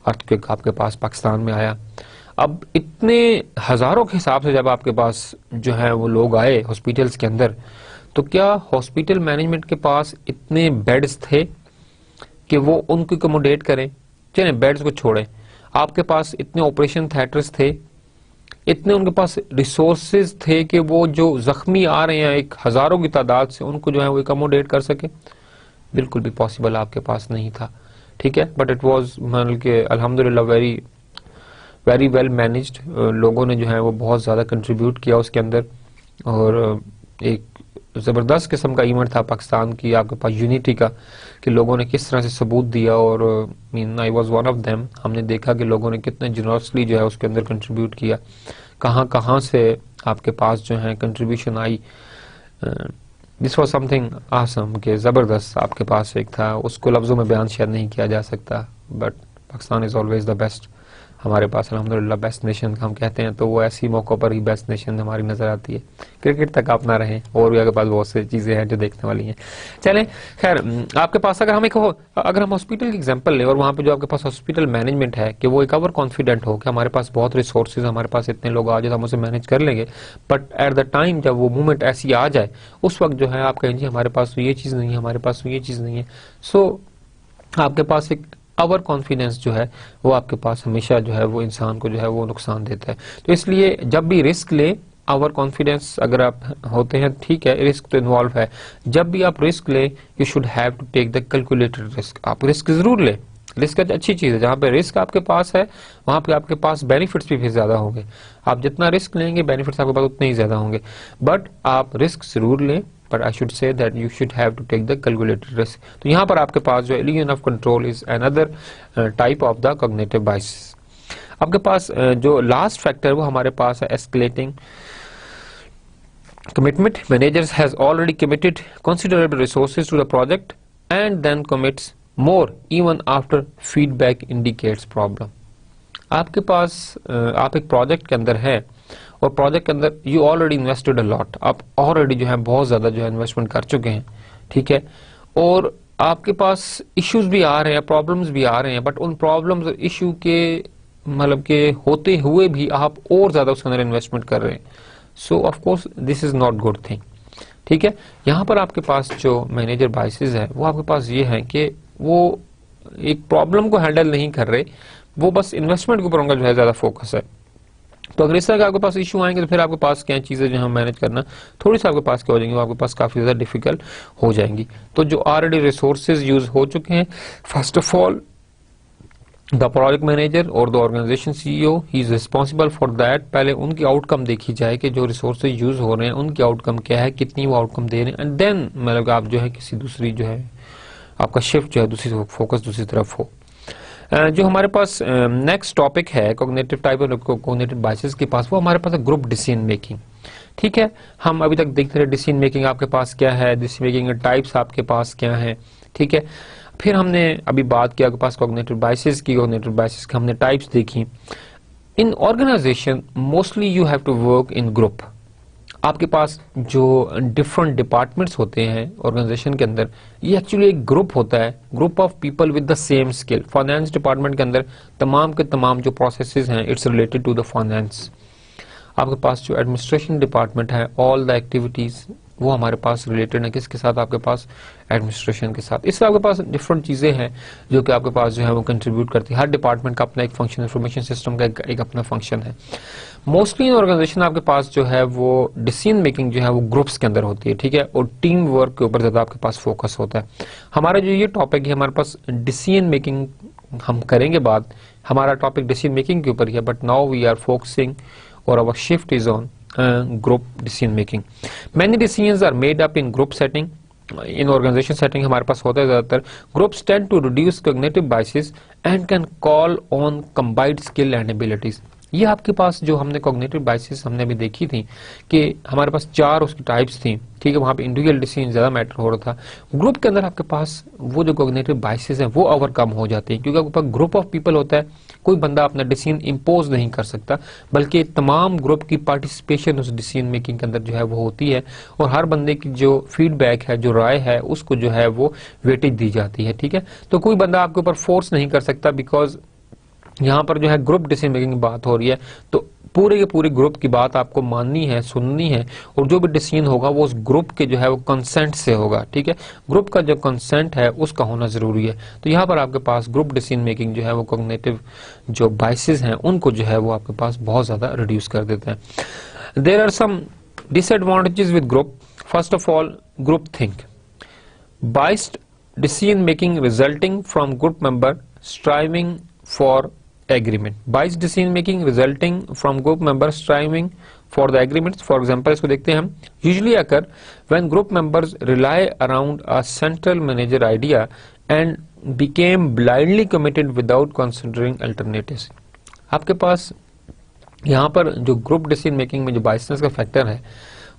अर्थक्वेक आपके पास पाकिस्तान में आया। अब इतने हजारों के हिसाब से जब आपके पास जो है वो लोग आए हॉस्पिटल्स के अंदर, तो क्या हॉस्पिटल मैनेजमेंट के पास इतने बेड्स थे कि वो उनको अकोमोडेट करें। चलिए बेड्स को छोड़ें, आपके पास इतने ऑपरेशन थिएटर्स थे, इतने उनके पास रिसोर्सेज थे कि वो जो जख्मी आ रहे हैं एक हजारों की तादाद से उनको जो है वो अकोमोडेट कर सके। बिल्कुल भी पॉसिबल आपके पास नहीं था, ठीक है। बट इट वाज मतलब कि अल्हम्दुलिल्लाह वेरी वेरी वेल मैनेज्ड। लोगों ने जो है वो बहुत ज्यादा कंट्रीब्यूट किया उसके अंदर और एक जबरदस्त किस्म का इवेंट था पाकिस्तान की आपके पास यूनिटी का कि लोगों ने किस तरह से सबूत दिया और mean I was one of them. हमने देखा कि लोगों ने कितने जनरसली जो है उसके अंदर कंट्रीब्यूट किया, कहाँ कहाँ से आपके पास जो है contribution I. This was something awesome के जबरदस्त आपके पास एक था, उसको लफ्जों में बयान शायद नहीं किया जा सकता, but Pakistan is always the best हमारे पास अल्हम्दुलिल्लाह बेस्ट नेशन हम कहते हैं, तो वो ऐसी मौक़ों पर ही बेस्ट नेशन हमारी नज़र आती है। क्रिकेट तक आप ना रहें, और भी आपके पास बहुत सी चीज़ें हैं जो देखने वाली हैं। चलें, खैर आपके पास अगर हम हॉस्पिटल की एग्जांपल लें, और वहाँ पे जो आपके पास हॉस्पिटल मैनेजमेंट है कि वो एक ओवर कॉन्फिडेंट हो कि हमारे पास बहुत रिसोर्सेज, हमारे पास इतने लोग आ जाए हम उसे मैनेज कर लेंगे, बट एट द टाइम जब वो मूवमेंट ऐसी आ जाए उस वक्त जो है आप कहें जी हमारे पास तो ये चीज़ नहीं है, हमारे पास तो ये चीज़ नहीं है। सो आपके पास एक ओवर कॉन्फिडेंस जो है वो आपके पास हमेशा जो है वो इंसान को जो है वो नुकसान देता है। तो इसलिए जब भी रिस्क ले, ओवर कॉन्फिडेंस अगर आप होते हैं, ठीक है, रिस्क तो इन्वॉल्व है, जब भी आप रिस्क ले you should have to take the calculated risk. आप रिस्क जरूर ले, रिस्क अच्छी चीज है, जहां पे रिस्क आपके पास है वहां पे आपके पास बेनिफिट्स भी फिर ज्यादा होंगे। आप जितना रिस्क लेंगे बेनिफिट्स आपके पास उतने ही ज्यादा होंगे, बट आप रिस्क जरूर लें, but I should say that you should have to take the calculated risk। तो यहाँ पर आपके पास जो illusion of control is another type of the cognitive biases। आपके पास जो लास्ट फैक्टर वो हमारे पास है escalating commitment। Managers has already committed considerable resources to the project and then commits more even after feedback indicates problem। आपके पास आप एक प्रोजेक्ट के अंदर है और प्रोजेक्ट के अंदर you already invested a lot, आप ऑलरेडी जो है बहुत ज्यादा जो है इन्वेस्टमेंट कर चुके हैं, ठीक है, और आपके पास इश्यूज भी आ रहे हैं, प्रॉब्लम्स भी आ रहे हैं, बट उन प्रॉब्लम्स और इश्यू के मतलब के होते हुए भी आप और ज्यादा उसके अंदर इन्वेस्टमेंट कर रहे हैं। सो of course this is not good thing, ठीक है। यहाँ पर आपके पास जो मैनेजर बाइसेस है वो आपके पास ये है कि वो एक प्रॉब्लम को हैंडल नहीं कर रहे, वो बस इन्वेस्टमेंट के ऊपर उनका जो है ज्यादा फोकस है। तो अगर इस तरह के आपके पास इशू आएंगे तो फिर आपके पास क्या चीजें जो है मैनेज करना थोड़ी सी आपके पास क्या हो जाएंगी, वो आपके पास काफी ज्यादा डिफिकल्ट हो जाएंगी। तो जो ऑलरेडी रिसोर्सेज यूज हो चुके हैं, first of all the project manager or the organisation CEO he is responsible for that. पहले उनकी आउटकम देखी जाए कि जो रिसोर्सेज यूज हो रहे हैं उनकी आउटकम क्या है, कितनी वो आउटकम दे रहे हैं, एंड देन मतलब आप जो है किसी दूसरी जो है आपका शिफ्ट जो है दूसरी फोकस दूसरी तरफ हो। जो हमारे पास नेक्स्ट टॉपिक है कॉग्निटिव टाइप और कॉग्निटिव बायसेस के पास, वो हमारे पास है ग्रुप डिसीजन मेकिंग, ठीक है। हम अभी तक देखते रहे डिसीजन मेकिंग आपके पास क्या है, डिसीजन मेकिंग के टाइप्स आपके पास क्या है, ठीक है। फिर हमने अभी बात किया आपके पास कॉग्निटिव बायसेस की, कॉग्निटिव बायसेस की हमने टाइप्स देखी। In organisation mostly you have to work in group. आपके पास जो डिफरेंट डिपार्टमेंट्स होते हैं ऑर्गेनाइजेशन के अंदर, ये एक्चुअली एक ग्रुप होता है, group of people with the same skill. Finance department के अंदर तमाम के तमाम जो प्रोसेसेस हैं it's related to the finance. आपके पास जो एडमिनिस्ट्रेशन डिपार्टमेंट है, ऑल द एक्टिविटीज वो हमारे पास रिलेटेड है किसके साथ, आपके पास एडमिनिस्ट्रेशन के साथ। इससे आपके पास डिफरेंट चीजें हैं जो कि आपके पास जो है वो कंट्रीब्यूट करती है। हर डिपार्टमेंट का अपना एक फंक्शन, इंफॉर्मेशन सिस्टम का एक अपना फंक्शन है। मोस्टली इन ऑर्गेनाइजेशन आपके पास जो है वो डिसीजन मेकिंग जो है वो ग्रुप्स के अंदर होती है, ठीक है, और टीम वर्क के ऊपर ज्यादा आपके पास फोकस होता है। हमारा जो ये टॉपिक है हमारे पास डिसीजन मेकिंग हम करेंगे बात, हमारा टॉपिक डिसीजन मेकिंग के ऊपर है, but now we are focusing और our shift is on group decision making। Many decisions are made up in group setting। in organization setting हमारे पास होता है ज्यादातर। Groups tend to reduce cognitive biases and can call on combined skill and abilities। ये आपके पास जो हमने cognitive biases हमने अभी देखी थी कि हमारे पास 4 उसकी टाइप्स थी, ठीक है, वहां पे इंडिविजुअल डिसीजन ज्यादा मैटर हो रहा था। ग्रुप के अंदर आपके पास वो जो कॉग्निटिव बाइसेस हैं वो ओवरकम हो जाते हैं, क्योंकि आपके पास ग्रुप ऑफ पीपल होता है, कोई बंदा अपना डिसीजन इम्पोज नहीं कर सकता, बल्कि तमाम ग्रुप की पार्टिसिपेशन उस डिसीजन मेकिंग के अंदर जो है वो होती है, और हर बंदे की जो फीडबैक है, जो राय है, उसको जो है वो वेटेज दी जाती है, ठीक है। तो कोई बंदा आपके ऊपर फोर्स नहीं कर सकता, बिकॉज यहाँ पर जो है ग्रुप डिसीजन मेकिंग की बात हो रही है, तो पूरे के पूरे ग्रुप की बात आपको माननी है, सुननी है, और जो भी डिसीजन होगा वो उस ग्रुप के जो है वो कंसेंट से होगा, ठीक है। ग्रुप का जो कंसेंट है उसका होना जरूरी है। तो यहाँ पर आपके पास ग्रुप डिसीजन मेकिंग जो है वो कॉग्निटिव जो बाइसेस हैं उनको जो है वो आपके पास बहुत ज्यादा रिड्यूस कर देते हैं। There are some disadvantages with group. First of all group think, biased decision making resulting from group member striving for agreement। Biased decision making resulting from group members striving for the agreements। For example इसको देखते हैं हम, usually occur when group members rely around a central manager idea and became blindly committed without considering alternatives। आपके पास यहाँ पर जो group decision making में जो बाइसनेस का फैक्टर है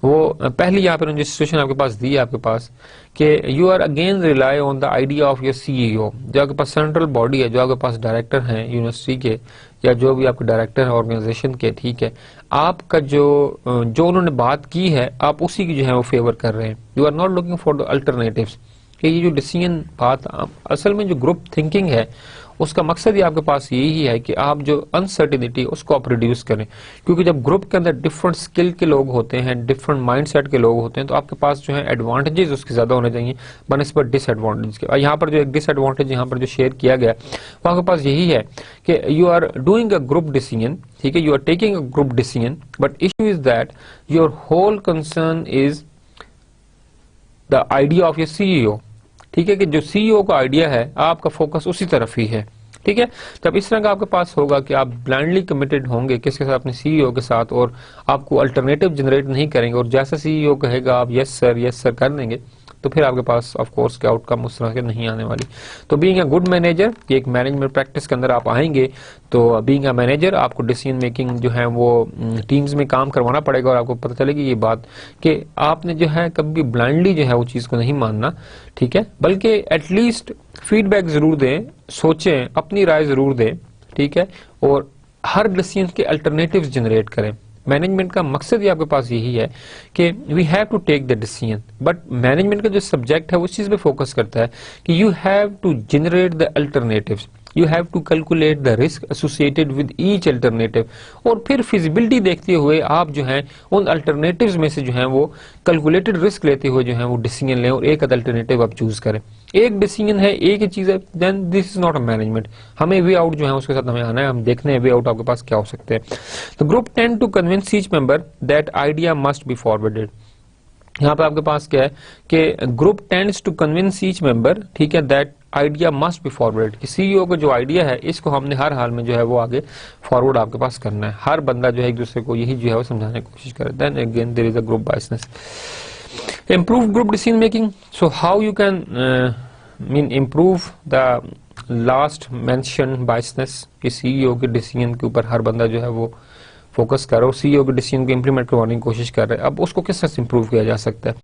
वो पहली यहाँ पर जो सिचुएशन आपके पास दी है आपके पास कि you are again rely on the idea of your CEO. जो आपके पास सेंट्रल बॉडी है, जो आपके पास डायरेक्टर हैं यूनिवर्सिटी के या जो भी आपके डायरेक्टर है ऑर्गेनाइजेशन के, ठीक है, आपका जो उन्होंने बात की है आप उसी की जो है वो फेवर कर रहे हैं। You are not looking for the alternatives. कि ये जो डिसीजन बात असल में जो ग्रुप थिंकिंग है उसका मकसद ही आपके पास यही है कि आप जो अनसर्टिनिटी उसको आप रिड्यूस करें। क्योंकि जब ग्रुप के अंदर डिफरेंट स्किल के लोग होते हैं, डिफरेंट माइंडसेट के लोग होते हैं, तो आपके पास जो है एडवांटेजेस उसके ज्यादा होने चाहिए बनस्पत डिसएडवांटेज के। और यहाँ पर जो एक डिसएडवांटेज यहाँ पर जो शेयर किया गया वो आपके पास यही है कि you are doing a group decision, ठीक है, you are taking a group decision, but issue is that your whole concern is the idea of your CEO. ठीक है, कि जो सीईओ का आइडिया है आपका फोकस उसी तरफ ही है। ठीक है, जब इस तरह का आपके पास होगा कि आप ब्लाइंडली कमिटेड होंगे किसके साथ, अपने सीईओ के साथ, और आपको अल्टरनेटिव जनरेट नहीं करेंगे और जैसा सीईओ कहेगा आप यस सर कर देंगे, तो फिर आपके पास ऑफ कोर्स के आउटकम उस तरह के नहीं आने वाली। तो बीइंग अ गुड मैनेजर, ये एक मैनेजमेंट प्रैक्टिस के अंदर आप आएंगे, तो बीइंग अ मैनेजर आपको डिसीजन मेकिंग जो है वो टीम्स में काम करवाना पड़ेगा और आपको पता चलेगी ये बात कि आपने जो है कभी ब्लाइंडली जो है वो चीज को नहीं मानना, ठीक है, बल्कि एटलीस्ट फीडबैक जरूर दें, सोचें, अपनी राय जरूर दें, ठीक है, और हर डिसीजन के अल्टरनेटिव्स जनरेट करें। मैनेजमेंट का मकसद ही आपके पास यही है कि we have to take the decision, but management का जो सब्जेक्ट है उस चीज पे फोकस करता है कि you have to generate the alternatives, you have to calculate the risk associated with each alternative, और फिर फिजिबिलिटी देखते हुए आप जो है उन अल्टरनेटिव्स में से जो है वो कैलकुलेटेड रिस्क लेते हुए जो है वो डिसीजन लें और एक अल्टरनेटिव आप चूज करें। एक डिसीजन है, एक ही चीज है, then this is not a management. हमें वे आउट जो है उसके साथ हमें आना है, हम देखने हैं वे आउट आपके पास क्या हो सकते हैं। तो group tend to convince each member that idea must be forwarded. यहाँ पे आपके पास क्या है कि group tends to convince each member, ठीक है, that idea must be forward, कि सीईओ का जो आइडिया है इसको हमने हर हाल में जो है वो आगे फॉरवर्ड आपके पास करना है। हर बंदा जो है एक दूसरे को यही जो है वो समझाने की कोशिश करे। Then again there is a group biasness. Improve group decision making, so how you can improve the last mention biasness, कि सीईओ के डिसीजन के ऊपर हर बंदा जो है वो फोकस कर रहा है, सीईओ के डिसीजन को इंप्लीमेंट करवाने की कोशिश कर रहे हैं। अब उसको किस तरह से इंप्रूव किया जा सकता है?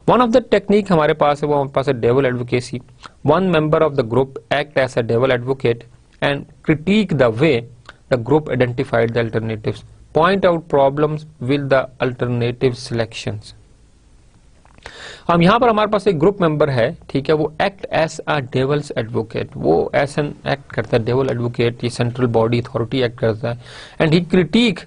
वन ऑफ द टेक्निक हमारे पास है, वो हमारे पास है devil advocacy. One member of the group act as a devil advocate and critic the way the group identified the alternatives, point out problems with the alternative selections. हम यहाँ पर हमारे पास एक ग्रुप मेंबर है, ठीक है, वो act as a devil's advocate, वो ऐसा एक्ट करता है, डेविल एडवोकेट, ये सेंट्रल बॉडी अथॉरिटी एक्ट करता है, and he critic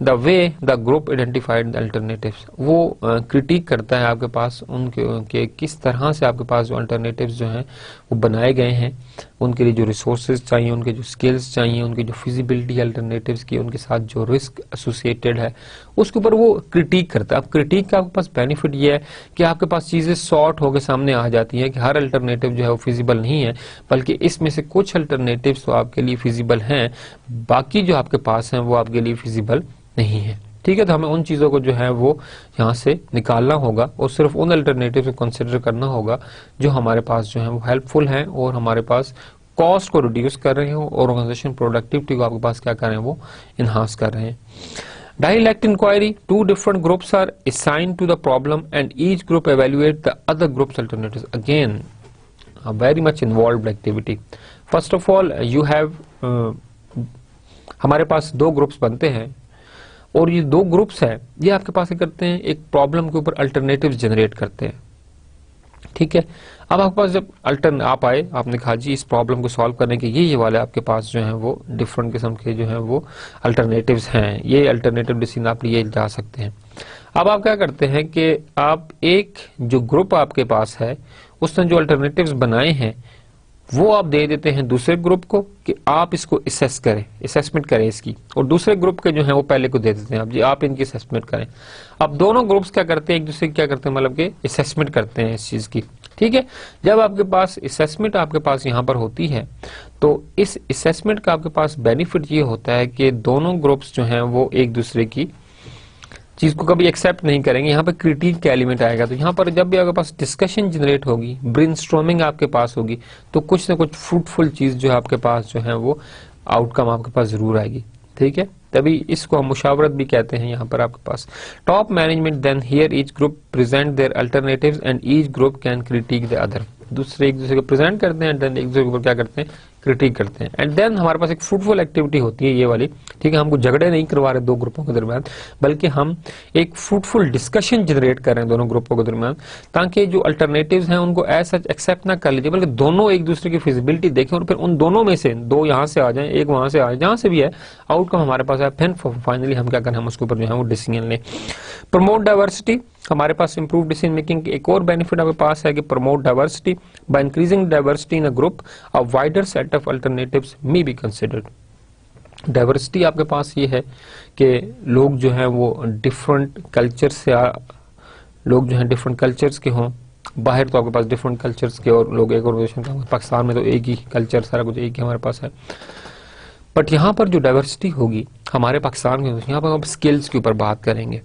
the way the group identified the alternatives, वो क्रिटिक करता है आपके पास उनके किस तरह से आपके पास जो अल्टरनेटिव्स जो हैं वो बनाए गए हैं, उनके लिए जो रिसोर्सेज चाहिए, उनके जो स्किल्स चाहिए, उनकी जो फिजिबिलिटी अल्टरनेटिव्स की, उनके साथ जो रिस्क एसोसिएटेड है उसके ऊपर वो क्रिटिक करता है। अब क्रिटिक का आपके पास बेनिफिट ये है कि आपके पास चीजें सॉर्ट होकर सामने आ जाती है कि हर अल्टरनेटिव जो है वो फिजिबल नहीं है, बल्कि इसमें से कुछ अल्टरनेटिव्स तो आपके लिए फिजिबल हैं, बाकी जो आपके पास हैं वो आपके लिए फिजिबल नहीं है। ठीक है, तो हमें उन चीजों को जो है वो यहाँ से निकालना होगा और सिर्फ उन अल्टरनेटिव को कंसिडर करना होगा जो हमारे पास जो है वो हेल्पफुल हैं और हमारे पास कॉस्ट को रिड्यूस कर रहे हो और ऑर्गेनाइजेशन प्रोडक्टिविटी को आपके पास क्या कर रहे हैं वो इनहांस कर रहे हैं। Dialect inquiry, two different groups are assigned to the problem and each group evaluate the other group's alternatives. Again, a very much involved activity. First of all, you have हमारे पास दो ग्रुप्स बनते हैं और ये दो ग्रुप्स हैं, ये आपके पास क्या करते हैं, एक प्रॉब्लम के ऊपर अल्टरनेटिव्स जनरेट करते हैं। ठीक है, अब आपके पास जब आप आए, आपने कहा जी इस प्रॉब्लम को सॉल्व करने के ये वाले आपके पास जो है वो डिफरेंट किस्म के जो है वो अल्टरनेटिव्स हैं, ये अल्टरनेटिव डिसीजन आप लिए जा सकते हैं। अब आप क्या करते हैं कि आप एक जो ग्रुप आपके पास है उसने जो अल्टरनेटिव्स बनाए हैं वो आप दे देते हैं दूसरे ग्रुप को कि आप इसको असेस करें, असेसमेंट करें इसकी, और दूसरे ग्रुप के जो है वो पहले को दे देते हैं, अब जी आप इनकी असेसमेंट करें। अब दोनों ग्रुप्स क्या करते हैं, एक दूसरे की क्या करते हैं, मतलब कि असेसमेंट करते हैं इस चीज की। ठीक है, जब आपके पास असेसमेंट आपके पास यहाँ पर होती है तो इस असेसमेंट का आपके पास बेनिफिट ये होता है कि दोनों ग्रुप्स जो हैं वो एक दूसरे की चीज को कभी एक्सेप्ट नहीं करेंगे। यहाँ पर क्रिटिक का एलिमेंट आएगा, तो यहाँ पर जब भी आपके पास डिस्कशन जनरेट होगी, ब्रेनस्टॉर्मिंग आपके पास होगी, तो कुछ ना कुछ फ्रूटफुल चीज जो है आपके पास जो है वो आउटकम आपके पास जरूर आएगी। ठीक है, तभी इसको हम मुशावरत भी कहते हैं। यहाँ पर आपके पास top management then here each group present their alternatives and each group can critique the other, दूसरे एक दूसरे को प्रेजेंट करते हैं, देन एक दूसरे के ऊपर क्या करते हैं, क्रिटिक करते हैं, एंड देन हमारे पास एक फ्रूटफुल एक्टिविटी होती है ये वाली, ठीक है। हमको झगड़े नहीं करवा रहे दो ग्रुपों के दरमियान, बल्कि हम एक फ्रूटफुल डिस्कशन जनरेट कर रहे हैं दोनों ग्रुपों के दरमियान, ताकि जो अल्टरनेटिव्स हैं उनको ऐसा एक्सेप्ट ना कर लीजिए, बल्कि दोनों एक दूसरे की फिजिबिलिटी देखें और फिर उन दोनों में से दो यहाँ से आ जाएं, एक वहां से आ जाए, जहां से भी है आउटकम हमारे पास है, फिर फाइनली हम क्या करें, हम उसके ऊपर जो है वो डिसीजन लें। प्रमोट डाइवर्सिटी, हमारे पास इंप्रूव डिसीजन मेकिंग की एक और बेनिफिट हमारे पास है कि promote diversity by increasing diversity in a group a wider set of alternatives may be considered. Diversity आपके पास ये है कि लोग जो हैं वो डिफरेंट कल्चर से लोग जो हैं डिफरेंट कल्चर्स के हों, बाहर तो आपके पास डिफरेंट कल्चर्स के और लोग एक ऑर्गेनाइजेशन का, पाकिस्तान में तो एक ही कल्चर सारा कुछ एक ही हमारे पास है, बट यहाँ पर जो डाइवर्सिटी होगी हमारे पाकिस्तान में, यहाँ पर हम स्किल्स के ऊपर बात करेंगे,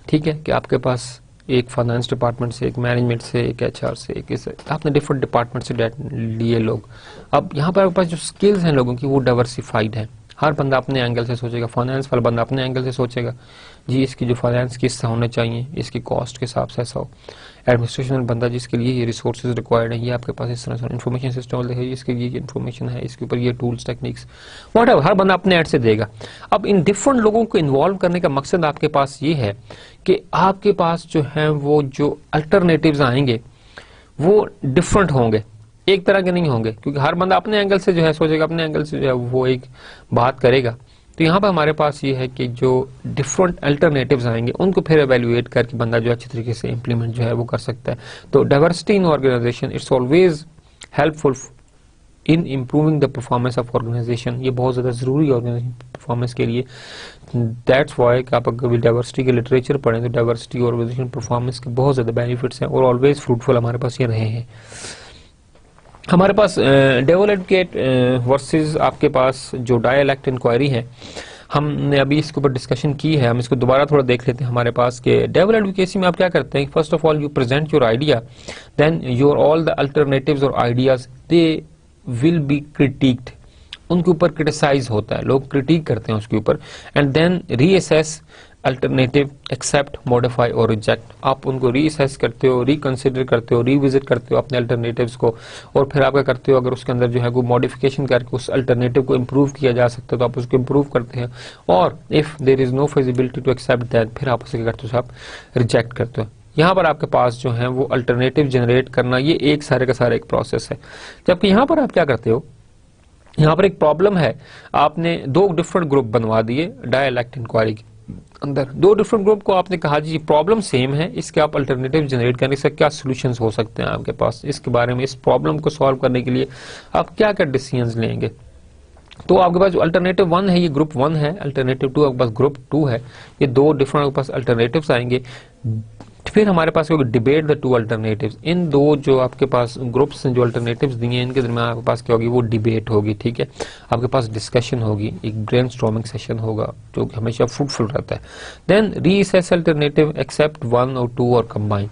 ठीक है, कि आपके पास एक फाइनेंस डिपार्टमेंट से, एक मैनेजमेंट से, एक एचआर से, एक इस आपने डिफरेंट डिपार्टमेंट से लिए लोग। अब यहाँ पर आपके पास जो स्किल्स हैं लोगों की वो डाइवर्सिफाइड है, हर बंदा अपने एंगल से सोचेगा, फाइनेंस वाला बंदा अपने एंगल से सोचेगा जी इसकी जो फाइनेंस की हिस्सा होना चाहिए इसकी कॉस्ट के हिसाब से ऐसा हो, एडमिनिस्ट्रेशन बंदा जिसके लिए ये रिसोर्सेज रिक्वायर्ड है ये आपके पास इस तरह से, इन्फॉर्मेशन सिस्टम है इसके लिए इन्फॉर्मेशन है, इसके ऊपर ये टूल्स टेक्निक्स व्हाटएवर, हर बंदा अपने एड से देगा। अब इन डिफरेंट लोगों को इन्वॉल्व करने का मकसद आपके पास ये है कि आपके पास जो है वो जो अल्टरनेटिव्स आएंगे वो डिफरेंट होंगे, एक तरह के नहीं होंगे, क्योंकि हर बंदा अपने एंगल से जो है सोचेगा, अपने एंगल से जो है वो एक बात करेगा। तो यहाँ पर हमारे पास ये है कि जो डिफरेंट अल्टरनेटिव्स आएंगे उनको फिर एवेल्युएट करके बंदा जो अच्छी तरीके से इंप्लीमेंट जो है वो कर सकता है। तो diversity in organisation it's always helpful in improving the performance of organisation, ये बहुत ज्यादा जरूरी ऑर्गेनाइजेशन परफॉर्मेंस के लिए। दैट्स वाई कि आप अगर डाइवर्सिटी के लिटरेचर पढ़ें तो डाइवर्सिटी ऑर्गेनाइजेशन परफॉर्मेंस के बहुत ज्यादा बेनिफिट्स हैं और ऑलवेज फ्रूटफुल हमारे पास ये रहे हैं। हमारे पास डेवल एडवोकेट वर्सेस आपके पास जो डायलैक्ट इंक्वायरी है, हमने अभी इसके ऊपर डिस्कशन की है, हम इसको दोबारा थोड़ा देख लेते हैं। हमारे पास के डेवल एडवोकेसी में आप क्या करते हैं, first of all you present your idea, then your all the alternatives और ideas they will be criticised, उनके ऊपर क्रिटिसाइज होता है, लोग क्रिटिक करते हैं उसके ऊपर, and then reassess alternative, accept, modify और रिजेक्ट, आप उनको रीअसेस करते हो, रिकंसिडर करते हो, रिविजिट करते हो अपने अल्टरनेटिव्स को, और फिर आप क्या करते हो, अगर उसके अंदर जो है कोई मॉडिफिकेशन करके उस अल्टरनेटिव को इम्प्रूव किया जा सकता है तो आप उसको इम्प्रूव करते हैं, और if there is no feasibility to accept that फिर आप उसे करते हो, आप रिजेक्ट करते हो। यहाँ पर आपके पास जो है वो अल्टरनेटिव जनरेट करना ये एक सारे का सारा एक प्रोसेस है। जबकि यहाँ पर आप क्या करते हो, यहाँ पर एक प्रॉब्लम है, आपने दो डिफरेंट ग्रुप बनवा दिए डायलैक्ट इंक्वायरी के अंदर, दो डिफरेंट ग्रुप को आपने कहा जी प्रॉब्लम सेम है, इसके आप अल्टरनेटिव जनरेट करने से क्या सॉल्यूशंस हो सकते हैं आपके पास, इसके बारे में, इस प्रॉब्लम को सॉल्व करने के लिए आप क्या क्या डिसीजंस लेंगे। तो आपके पास जो अल्टरनेटिव 1 है ये ग्रुप 1 है, अल्टरनेटिव 2 आपके पास ग्रुप 2 है, ये दो डिफरेंट आपके पास अल्टरनेटिव्स आएंगे। फिर हमारे पास होगा डिबेट द टू अल्टरनेटिव्स, इन दो जो आपके पास ग्रुप्स हैं जो अल्टरनेटिव्स दिए हैं इनके दरमियान आपके पास क्या होगी, वो डिबेट होगी, ठीक है, आपके पास डिस्कशन होगी, एक ब्रेनस्टॉर्मिंग सेशन होगा जो कि हमेशा फ्रूटफुल रहता है। देन रीअसेस अल्टरनेटिव, एक्सेप्ट 1 और 2 और कंबाइन,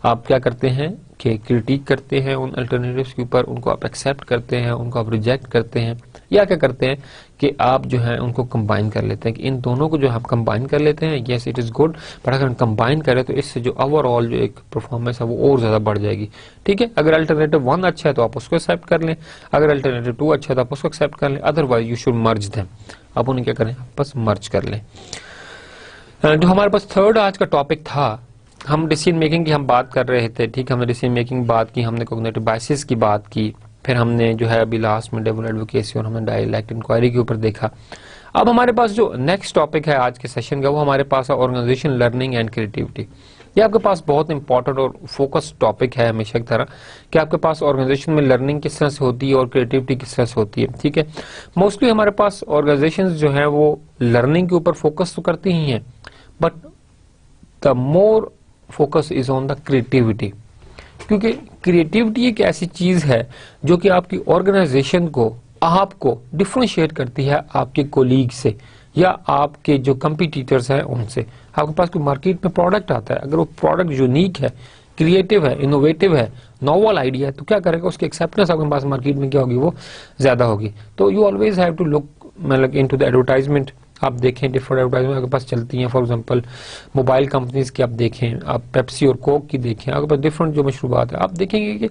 आप क्या करते हैं कि क्रिटिक करते हैं उन अल्टरनेटिव्स के ऊपर, उनको आप एक्सेप्ट करते हैं, उनको आप रिजेक्ट करते हैं, या क्या करते हैं कि आप जो है उनको कंबाइन कर लेते हैं, कि इन दोनों को जो आप कंबाइन कर लेते हैं, yes it is good, but अगर हम कंबाइन करें तो इससे जो ओवरऑल जो एक परफॉर्मेंस है वो और ज्यादा बढ़ जाएगी, ठीक है। अगर अल्टरनेटिव 1 अच्छा है तो आप उसको एक्सेप्ट कर लें, अगर अल्टरनेटिव 2 अच्छा है तो आप उसको एक्सेप्ट कर लें, otherwise you should merge them, आप उन्हें क्या करें, बस मर्ज कर लें। जो हमारे पास थर्ड आज का टॉपिक था, हम डिसीजन मेकिंग की हम बात कर रहे थे, ठीक, हमने डिसीजन मेकिंग बात की, हमने कॉग्निटिव बायसेस की बात की, फिर हमने जो है अभी लास्ट में डेवल एडवोकेसी और हमने डायलैक्ट इंक्वायरी के ऊपर देखा। अब हमारे पास जो नेक्स्ट टॉपिक है आज के सेशन का वो हमारे पास है ऑर्गेनाइजेशन लर्निंग एंड क्रिएटिविटी। ये आपके पास बहुत इंपॉर्टेंट और फोकस टॉपिक है हमेशा की तरह, कि आपके पास ऑर्गेनाइजेशन में लर्निंग किस तरह से होती है और क्रिएटिविटी किस तरह से होती है, ठीक है। मोस्टली हमारे पास ऑर्गेनाइजेशन जो है वो लर्निंग के ऊपर फोकस तो करती ही हैं, but the more focus is on the creativity, क्योंकि क्रिएटिविटी एक ऐसी चीज है जो कि आपकी ऑर्गेनाइजेशन को, आपको डिफरेंशिएट करती है आपके कोलीग से या आपके जो कंपटीटर्स हैं उनसे। आपके पास कोई मार्केट में प्रोडक्ट आता है, अगर वो प्रोडक्ट यूनिक है, क्रिएटिव है, इनोवेटिव है, नॉवल आइडिया है, तो क्या करेगा, उसकी एक्सेप्टेंस आपके पास मार्केट में क्या होगी, वो ज्यादा होगी। तो you always have to look मतलब इनटू द एडवर्टाइजमेंट, आप देखें डिफरेंट एडवर्टाइजमेंट आपके पास चलती हैं, फॉर एग्जांपल मोबाइल कंपनीज की आप देखें, आप पेप्सी और कोक की देखें, आपके पास डिफरेंट जो मशरूबात है आप देखेंगे कि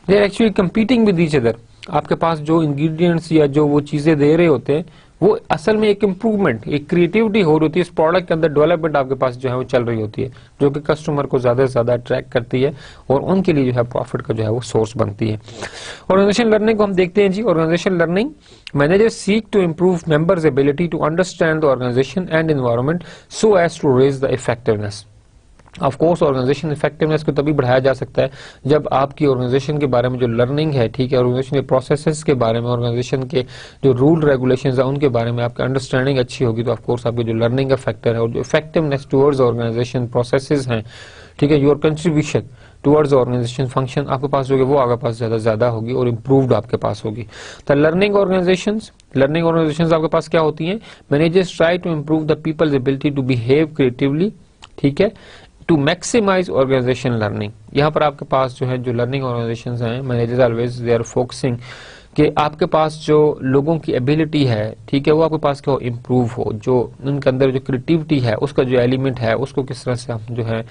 they are actually competing with each other. आपके पास जो इंग्रेडिएंट्स या जो वो चीजें दे रहे होते हैं वो असल में एक इम्प्रूवमेंट, एक क्रिएटिविटी हो रही होती है, इस प्रोडक्ट के अंदर डेवलपमेंट आपके पास जो है वो चल रही होती है, जो कि कस्टमर को ज्यादा से ज्यादा अट्रैक्ट करती है और उनके लिए जो है प्रॉफिट का जो है वो सोर्स बनती है। ऑर्गेनाइजेशन लर्निंग को हम देखते हैं जी। Organisation learning, manager seek to improve members ability to understand the organisation and environment so as to raise the effectiveness. Of course organisation effectiveness को तभी बढ़ाया जा सकता है जब आपकी ऑर्गेनाइजेशन के बारे में जो लर्निंग है, ठीक है, ऑर्गेनाइजेशन के प्रोसेसेस के बारे में, ऑर्गेनाइजेशन के जो रूल रेगुलेशंस है उनके बारे में आपकी अंडरस्टैंडिंग अच्छी होगी, तो ऑफ कोर्स आपकी जो लर्निंग का फैक्टर है और जो इफेक्टिवनेस टुवर्ड्स ऑर्गेनाइजेशन प्रोसेसेस हैं, ठीक है, your contribution towards organisation function आपके पास जो है वो आपके पास ज्यादा होगी और इम्प्रूव्ड आपके पास होगी। तो लर्निंग ऑर्गेनाइजेशंस आपके पास क्या होती हैं? Managers try to improve the people's ability to behave creatively, ठीक है, टू मैक्सिमाइज ऑर्गेनाइजेशन लर्निंग। यहाँ पर आपके पास जो है जो लर्निंग ऑर्गेनाइजेशन हैं, managers always they are focusing कि आपके पास जो लोगों की एबिलिटी है, ठीक है, वो आपके पास क्या हो, इम्प्रूव हो, जो उनके अंदर जो क्रिएटिविटी है उसका जो एलिमेंट है उसको किस तरह से हम जो है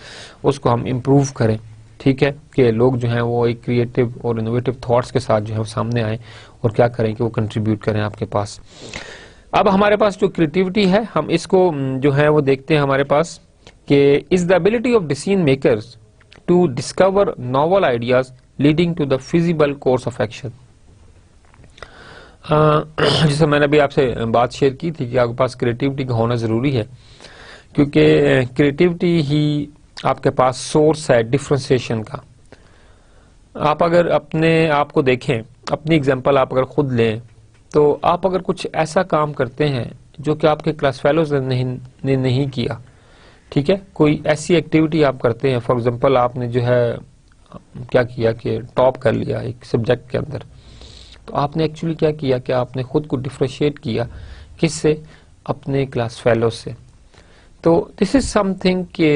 उसको हम इम्प्रूव करें, ठीक है, कि लोग जो है वो एक क्रिएटिव और इनोवेटिव थॉट्स के साथ जो है सामने आए और क्या करें कि वो कंट्रीब्यूट करें आपके पास। अब हमारे पास जो क्रिएटिविटी है हम इसको जो है वो देखते हैं हमारे पास कि is the ability of decision makers to discover novel ideas leading to the feasible course of action. जैसे मैंने अभी आपसे बात शेयर की थी कि आपके पास क्रिएटिविटी का होना जरूरी है, क्योंकि क्रिएटिविटी ही आपके पास सोर्स है डिफरेंशिएशन का। आप अगर अपने आप को देखें, अपनी एग्जांपल आप अगर खुद लें, तो आप अगर कुछ ऐसा काम करते हैं जो कि आपके क्लास फेलोज ने नहीं किया, ठीक है, कोई ऐसी एक्टिविटी आप करते हैं, फॉर एग्जांपल आपने जो है क्या किया कि टॉप कर लिया एक सब्जेक्ट के अंदर, तो आपने एक्चुअली क्या किया कि आपने खुद को डिफरेंशिएट किया, किससे? अपने क्लास फेलोज से। तो दिस इज समथिंग कि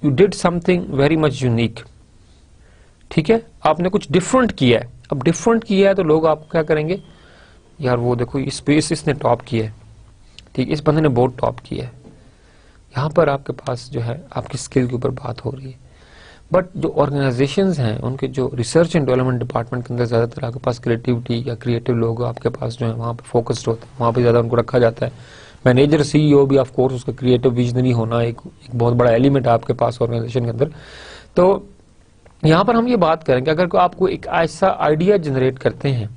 you did something very much unique, ठीक है, आपने कुछ डिफरेंट किया है। अब डिफरेंट किया है तो लोग आपको क्या करेंगे, यार वो देखो इस स्पेस इसने टॉप किया है, ठीक, इस बंदे ने बहुत टॉप किया है। यहाँ पर आपके पास जो है आपकी स्किल के ऊपर बात हो रही है। बट जो ऑर्गेनाइजेशंस हैं उनके जो रिसर्च एंड डेवलपमेंट डिपार्टमेंट के अंदर ज्यादातर आपके पास क्रिएटिविटी या क्रिएटिव लोग आपके पास जो है वहाँ पे फोकस्ड होते हैं, वहाँ पे ज्यादा उनको रखा जाता है। मैनेजर सीईओ भी ऑफ कोर्स उसका क्रिएटिव विजनरी होना एक बहुत बड़ा एलिमेंट है आपके पास ऑर्गेनाइजेशन के अंदर। तो यहाँ पर हम ये बात करेंगे, अगर आपको एक ऐसा आइडिया जनरेट करते हैं,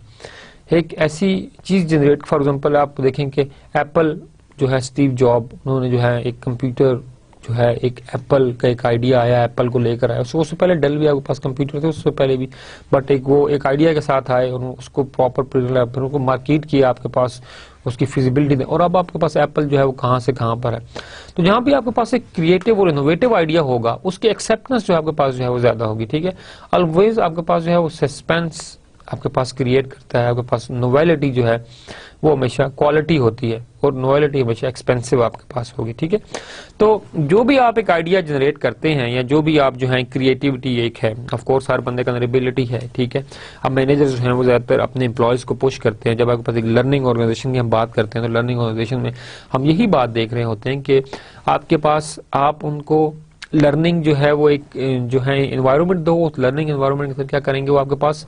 एक ऐसी चीज जनरेट, फॉर एग्जाम्पल आप देखें कि एप्पल जो है, स्टीव जॉब, उन्होंने जो है एक कंप्यूटर जो है, एक एप्पल का एक आइडिया आया, एप्पल को लेकर आया। उससे पहले डेल भी आपके पास कंप्यूटर थे उससे पहले भी, बट एक वो एक आइडिया के साथ आए और उसको प्रॉपर उनको मार्केट किया, आपके पास उसकी फिजिबिलिटी दे, और अब आपके पास एप्पल जो है वो कहाँ से कहाँ पर है। तो जहां भी आपके पास एक क्रिएटिव और इनोवेटिव आइडिया होगा उसकी एक्सेप्टेंस जो है आपके पास जो है वो ज्यादा होगी, ठीक है। ऑलवेज आपके पास जो है वो सस्पेंस आपके पास क्रिएट करता है, आपके पास नोवेलिटी जो है वो हमेशा क्वालिटी होती है और नोवेलिटी हमेशा एक्सपेंसिव आपके पास होगी, ठीक है। तो जो भी आप एक आइडिया जनरेट करते हैं या जो भी आप जो है क्रिएटिविटी एक है, ऑफ कोर्स हर बंदे का अंदर एबिलिटी है, ठीक है। अब मैनेजर जो है वो ज्यादातर अपने एम्प्लॉयज को पुश करते हैं। जब आपके पास एक लर्निंग ऑर्गेनाइजेशन की हम बात करते हैं तो लर्निंग ऑर्गेनाइजेशन में हम यही बात देख रहे होते हैं कि आपके पास आप उनको लर्निंग जो है वो एक जो है एनवायरमेंट दो, लर्निंग एनवायरमेंट के अंदर क्या करेंगे, वो आपके पास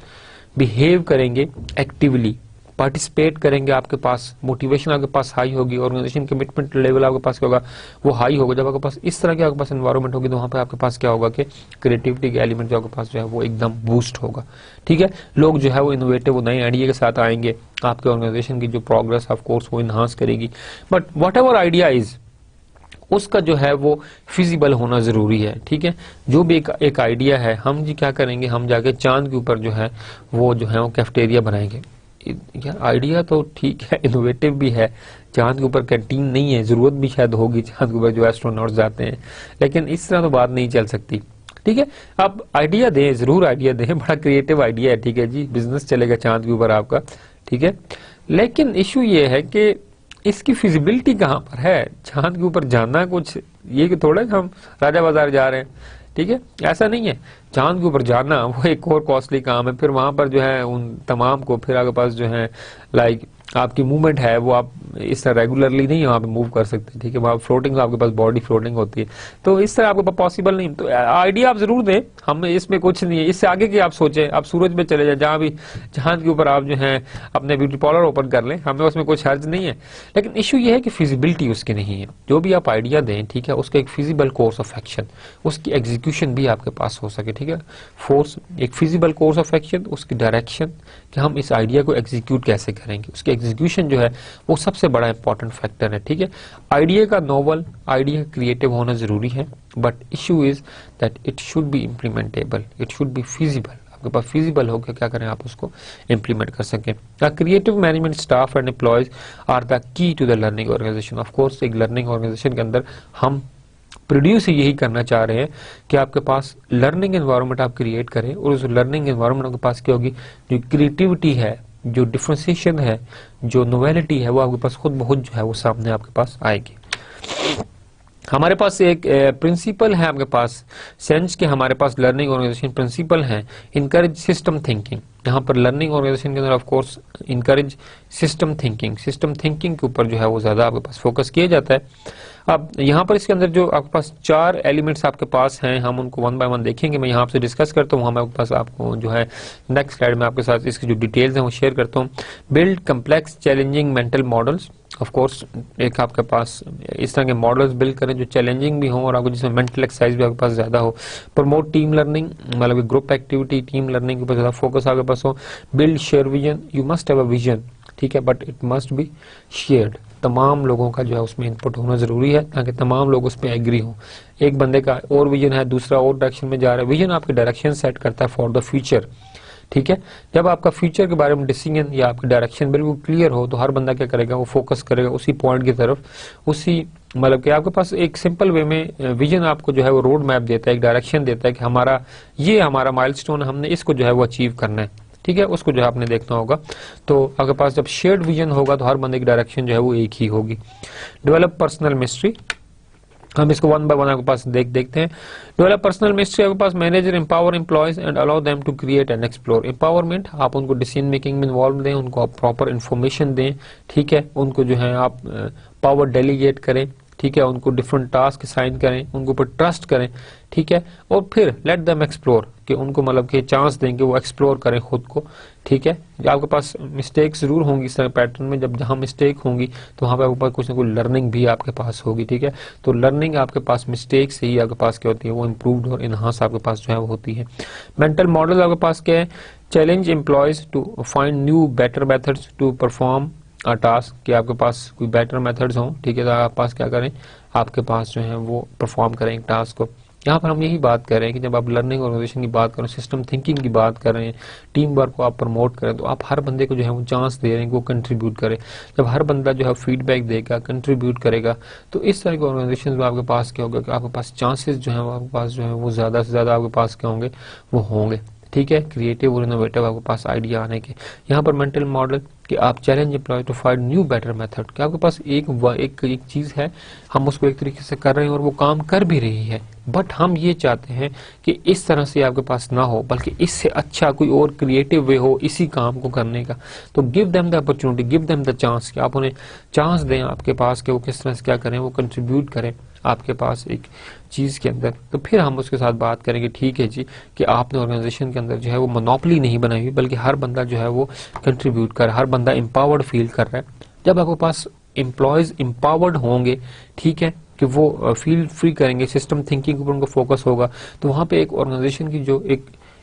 बिहेव करेंगे, एक्टिवली पार्टिसिपेट करेंगे, आपके पास मोटिवेशन आपके पास हाई होगी, ऑर्गेनाइजेशन कमिटमेंट लेवल आपके पास क्या होगा, वो हाई होगा। जब आपके पास इस तरह की आपके पास एनवायरमेंट होगी तो वहां पे आपके पास क्या होगा कि क्रिएटिविटी के एलिमेंट जो आपके पास जो है वो एकदम बूस्ट होगा, ठीक है। लोग जो है वो इनोवेटिव, वो नए आइडिया के साथ आएंगे, आपके ऑर्गेनाइजेशन की जो प्रोग्रेस ऑफ कोर्स वो इनहांस करेगी। But what ever idea is, उसका जो है वो फिजिबल होना जरूरी है, ठीक है। जो भी एक आइडिया है, हम जी क्या करेंगे, हम जाके चांद के ऊपर जो है वो कैफेटेरिया बनाएंगे। यार आइडिया तो ठीक है, इनोवेटिव भी है, चांद के ऊपर कैंटीन नहीं है, जरूरत भी शायद होगी चांद के ऊपर जो एस्ट्रोनॉट्स जाते हैं, लेकिन इस तरह तो बात नहीं चल सकती, ठीक है। आप आइडिया दें, जरूर आइडिया दें, बड़ा क्रिएटिव आइडिया है, ठीक है जी, बिजनेस चलेगा चांद के ऊपर आपका, ठीक है। लेकिन इशू ये है कि इसकी फिजिबिलिटी कहाँ पर है, चांद के ऊपर जाना कुछ ये कि थोड़ा हम राजा बाजार जा रहे हैं, ठीक है, ऐसा नहीं है। चांद के ऊपर जाना वो एक और कॉस्टली काम है, फिर वहां पर जो है उन तमाम को फिर आपके पास जो है लाइक आपकी मूवमेंट है वो आप इस तरह रेगुलरली नहीं वहाँ पे मूव कर सकते, ठीक है। वहाँ फ्लोटिंग, आपके पास बॉडी फ्लोटिंग होती है, तो इस तरह आपके पास पॉसिबल नहीं। तो आइडिया आप जरूर दें, हम इसमें कुछ नहीं है, इससे आगे की आप सोचें, आप सूरज में चले जाए, जहाँ भी चांद के ऊपर आप जो है अपने ब्यूटी पार्लर ओपन कर लें, हमें उसमें कुछ हर्ज नहीं है। लेकिन इशू ये है कि फिजिबिलिटी उसकी नहीं है। जो भी आप आइडिया दें, ठीक है, उसका एक फिजिबल कोर्स ऑफ एक्शन, उसकी एग्जीक्यूशन भी आपके पास हो सके, ठीक है। फोर्स, एक फिजिबल कोर्स ऑफ एक्शन, उसकी डायरेक्शन कि हम इस आइडिया को एग्जीक्यूट कैसे करेंगे, उसकी एग्जीक्यूशन जो है वो सबसे बड़ा इंपॉर्टेंट फैक्टर है, ठीक है। आइडिया का नोवल, आइडिया क्रिएटिव होना जरूरी है, but issue is that it should B implementable, it should B feasible. आपके पास फिजिबल हो के क्या करें, आप उसको इम्प्लीमेंट कर सकें। Creative management staff and employees are the key to the learning organisation. Of course एक लर्निंग ऑर्गेनाइजेशन के अंदर हम प्रोड्यूस यही करना चाह रहे हैं कि आपके पास लर्निंग एनवायरनमेंट आप क्रिएट करें, और उस लर्निंग एनवायरनमेंट आपके पास क्या होगी, जो क्रिएटिविटी है, जो डिफ्रेंसिएशन है, जो नोवेलिटी है, वो आपके पास खुद बहुत जो है वो सामने आपके पास आएगी। हमारे पास एक प्रिंसिपल है आपके पास सेंस के, हमारे पास लर्निंग ऑर्गेनाइजेशन प्रिंसिपल है, इनकरेज सिस्टम थिंकिंग। यहाँ पर लर्निंग ऑर्गेनाइजेशन के अंदर of course encourage system thinking, system thinking के ऊपर जो है वो ज्यादा आपके पास फोकस किया जाता है। अब यहाँ पर इसके अंदर जो आपके पास 4 एलिमेंट्स आपके पास हैं, हम उनको वन बाय वन देखेंगे। मैं यहाँ आपसे डिस्कस करता हूँ, हम आपके पास आपको जो है नेक्स्ट स्लाइड में आपके साथ इसकी जो डिटेल्स हैं वो शेयर करता हूँ। Build complex challenging mental models. Of course एक आपके पास इस तरह के मॉडल्स बिल्ड करें जो चैलेंजिंग भी हों और आपको जिसमें मेंटल एक्सरसाइज भी आपके पास ज्यादा हो। प्रमोट टीम लर्निंग, मतलब ग्रुप एक्टिविटी, टीम लर्निंग के ऊपर ज्यादा फोकस आपके पास हो। Build share vision, you must have a vision, ठीक है, but it must be shared. तमाम लोगों का जो है उसमें इनपुट होना जरूरी है ताकि तमाम लोग उस पर एग्री हो। एक बंदे का और विजन है, दूसरा और डायरेक्शन में जा रहा है, विजन आपकी डायरेक्शन सेट करता है फॉर द फ्यूचर, ठीक है। जब आपका फ्यूचर के बारे में डिसीजन या आपकी डायरेक्शन बिल्कुल क्लियर हो तो हर बंदा क्या करेगा, वो फोकस करेगा उसी पॉइंट की तरफ, उसी मतलब कि आपके पास एक सिंपल वे में विजन आपको जो है वो रोड मैप देता है, एक डायरेक्शन देता है कि हमारा माइलस्टोन, हमने इसको जो है वो अचीव करना है, ठीक है, उसको जो है आपने देखना होगा। तो आपके पास जब शेयर्ड विजन होगा तो हर बंदे की डायरेक्शन जो है वो एक ही होगी। डेवलप पर्सनल मिस्ट्री, हम इसको वन बाय वन आपके पास देखते हैं। डेवलप पर्सनल मिस्ट्री, आपके पास manager empower employees and allow them to create and explore. Empowerment, आप उनको डिसीजन मेकिंग में इन्वॉल्व दें, उनको आप प्रॉपर इन्फॉर्मेशन दें, ठीक है, उनको जो है आप पावर डेलीगेट करें, ठीक है, उनको डिफरेंट टास्क असाइन करें, उनको ऊपर ट्रस्ट करें, ठीक है, और फिर लेट देम एक्सप्लोर, कि उनको मतलब कि चांस दें कि वो एक्सप्लोर करें खुद को, ठीक है। आपके पास मिस्टेक्स जरूर होंगी इस तरह पैटर्न में, जब जहां मिस्टेक होंगी तो वहां पे आपके पास कुछ ना कुछ लर्निंग भी आपके पास होगी, ठीक है। तो लर्निंग आपके पास मिस्टेक से ही आपके पास क्या होती है, वो इम्प्रूव्ड और इनहांस आपके पास जो है वो होती है। मेंटल मॉडल आपके पास क्या है, challenge employees to find new better methods to perform a task, कि आपके पास कोई बेटर मेथड्स हों, ठीक है, तो आपके पास क्या करें, आपके पास जो है वो परफॉर्म करें एक टास्क को। यहाँ पर हम यही बात कर रहे हैं कि जब आप लर्निंग ऑर्गेनाइजेशन की बात करें, सिस्टम थिंकिंग की बात कर रहे हैं, टीम वर्क को आप प्रमोट करें, तो आप हर बंदे को जो है वो चांस दे रहे हैं कि वो कंट्रीब्यूट करे। जब हर बंदा जो है फीडबैक देगा, कंट्रीब्यूट करेगा, तो इस तरह के ऑर्गेनाइजेशन में आपके पास क्या होगा कि आपके पास चांसेस जो है आपके पास जो है वो ज्यादा से ज्यादा आपके पास क्या होंगे, वो होंगे, ठीक है, क्रिएटिव और इनोवेटिव आपके पास आइडिया आने के। यहाँ पर मेंटल मॉडल कि आप challenge employ to find new better method, कि आपके पास एक चीज है, हम उसको एक तरीके से कर रहे हैं और वो काम कर भी रही है, बट हम ये चाहते हैं कि इस तरह से आपके पास ना हो, बल्कि इससे अच्छा कोई और क्रिएटिव वे हो इसी काम को करने का। तो give them the opportunity, give them the chance, कि आप उन्हें चांस दें आपके पास कि वो किस तरह से क्या करें, वो कंट्रीब्यूट करें आपके पास एक चीज के अंदर। तो फिर हम उसके साथ बात करेंगे, ठीक है जी, कि आपने ऑर्गेनाइजेशन के अंदर जो है वो मोनोपोली नहीं बनाई हुई, बल्कि हर बंदा जो है वो कंट्रीब्यूट कर, हर बंदा एम्पावर्ड फील कर रहा है। जब आपके पास एम्प्लॉयज एम्पावर्ड होंगे, ठीक है, कि वो फील फ्री करेंगे, सिस्टम थिंकिंग के ऊपर उनको फोकस होगा, तो वहां पे एक ऑर्गेनाइजेशन की जो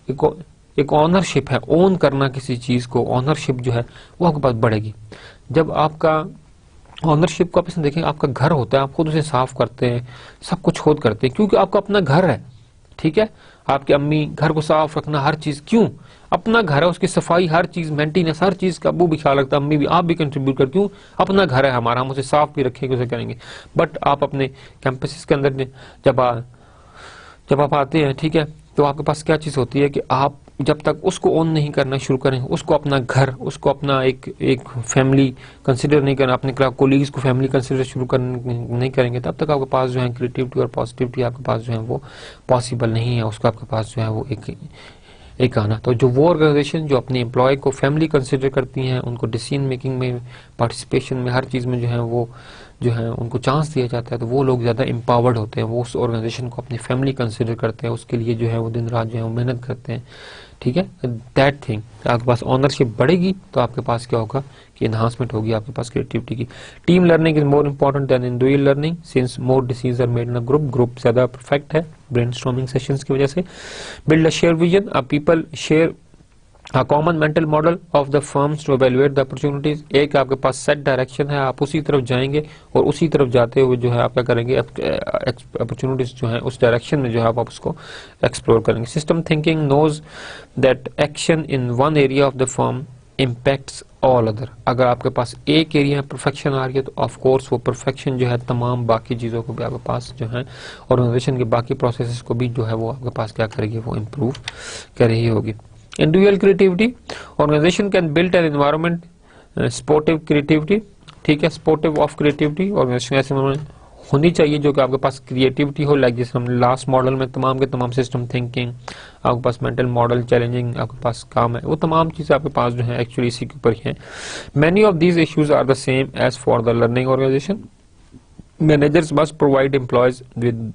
एक ऑनरशिप है, ओन करना किसी चीज को, ऑनरशिप जो है वो आपके पास बढ़ेगी। जब आपका ऑनरशिप को आप इसमें देखें, आपका घर होता है, आप खुद उसे साफ करते हैं, सब कुछ खुद करते हैं, क्योंकि आपका अपना घर है, ठीक है। आपकी अम्मी घर को साफ रखना, हर चीज, क्यों, अपना घर है, उसकी सफाई, हर चीज, मेंटेनेंस, हर चीज का वो भी ख्याल रखता है, अम्मी भी, आप भी कंट्रीब्यूट कर, क्यों, अपना घर है हमारा, हम उसे साफ भी रखेंगे, उसे करेंगे। बट आप अपने कैंपस के अंदर जब आप आते हैं, ठीक है, तो आपके पास क्या चीज होती है कि आप जब तक उसको ओन नहीं करना शुरू करें, उसको अपना घर, उसको अपना एक फैमिली कंसिडर नहीं करना, अपने कोलीग्स को फैमिली कंसिडर शुरू नहीं करेंगे, तब तक आपके पास जो है क्रिएटिविटी और पॉजिटिविटी आपके पास जो है वो पॉसिबल नहीं है, उसको आपके पास जो है वो एक एक आना। तो जो वो ऑर्गेनाइजेशन जो अपने एम्प्लॉय को फैमिली कंसिडर करती हैं, उनको डिसीजन मेकिंग में, पार्टिसिपेशन में, हर चीज़ में जो है वो जो है उनको चांस दिया जाता है, तो वो लोग ज़्यादा एम्पावर्ड होते हैं, वो उस ऑर्गेनाइजेशन को अपनी फैमिली कंसिडर करते हैं, उसके लिए जो है वो दिन रात जो है वो मेहनत करते हैं। ठीक है, दैट थिंग, आपके पास ऑनरशिप बढ़ेगी तो आपके पास क्या होगा कि इन्हांसमेंट होगी आपके पास क्रिएटिविटी की। Team learning is more important than individual learning since more decision are made in a group ज्यादा परफेक्ट है ब्रेनस्टॉर्मिंग सेशंस की वजह से। Build a share vision, a people share A common mental model of the firms to evaluate the opportunities। एक आपके पास set direction है, आप उसी तरफ जाएंगे और उसी तरफ जाते हुए जो है आप क्या करेंगे, अपॉर्चुनिटीज जो है उस डायरेक्शन में जो है आप उसको एक्सप्लोर करेंगे। System thinking knows that action in one area of the firm impacts all other. अगर आपके पास एक एरिया में परफेक्शन आ रही है तो ऑफ कोर्स वो परफेक्शन जो है तमाम बाकी चीज़ों को भी आपके पास जो है ऑर्गेनाइजेशन के बाकी प्रोसेसेस को भी जो है वो आपके पास क्या करेगी, वो इम्प्रूव कर रही होगी। Individual creativity, organization can build an environment sportive creativity। ठीक है, sportive of creativity organization ऐसे होनी चाहिए जो कि आपके पास क्रिएटिविटी हो, लाइक जैसे हमने लास्ट मॉडल में तमाम के तमाम सिस्टम थिंकिंग, आपके पास मेंटल मॉडल चैलेंजिंग आपके पास काम है, वो तमाम चीज़ें आपके पास जो है एक्चुअली इसी के ऊपर ही हैं। Many of these issues are the same as for the learning organisation. Managers must provide employees with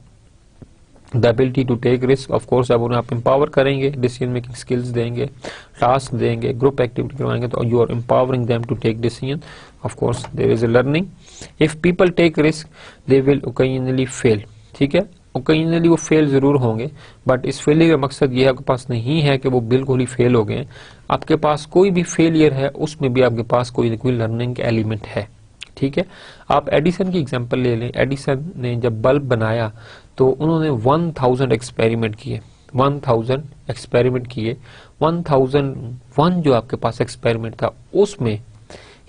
the ability to take risk. Of course अब उन्हें आप एम्पावर करेंगे, डिसीजन मेकिंग स्किल्स देंगे, टास्क देंगे, ग्रुप एक्टिविटी करवाएंगे, तो you are empowering them to take decision. Of course there is a learning. If people take risk they will occasionally fail. ठीक है, ओकेजनली वो फेल जरूर होंगे, बट इस फेलियर का मकसद ये आपके पास नहीं है कि वो बिल्कुल ही फेल हो गए। आपके पास कोई भी फेलियर है उसमें भी आपके पास कोई ना कोई लर्निंग एलिमेंट है। ठीक है, आप एडिसन की एग्जांपल ले लें। एडिसन ने जब बल्ब बनाया तो उन्होंने 1000 एक्सपेरिमेंट किए, 1000 एक्सपेरिमेंट किए। 1001 जो आपके पास एक्सपेरिमेंट था उसमें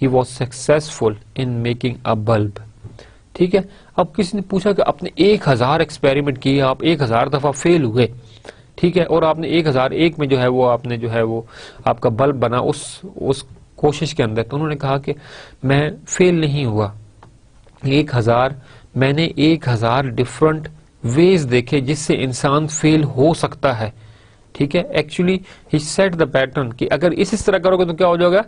he was successful in making a bulb. ठीक है, अब किसी ने पूछा कि आपने 1000 एक्सपेरिमेंट किए, आप 1000 दफा फेल हुए, ठीक है, और आपने 1001 में जो है वो आपने जो है वो आपका बल्ब बना उस कोशिश के अंदर, तो उन्होंने कहा कि मैं फेल नहीं हुआ। 1000 मैंने 1000 डिफरेंट वेज देखे जिससे इंसान फेल हो सकता है। ठीक है, actually he set the pattern कि अगर इस तरह करोगे तो क्या हो जाएगा,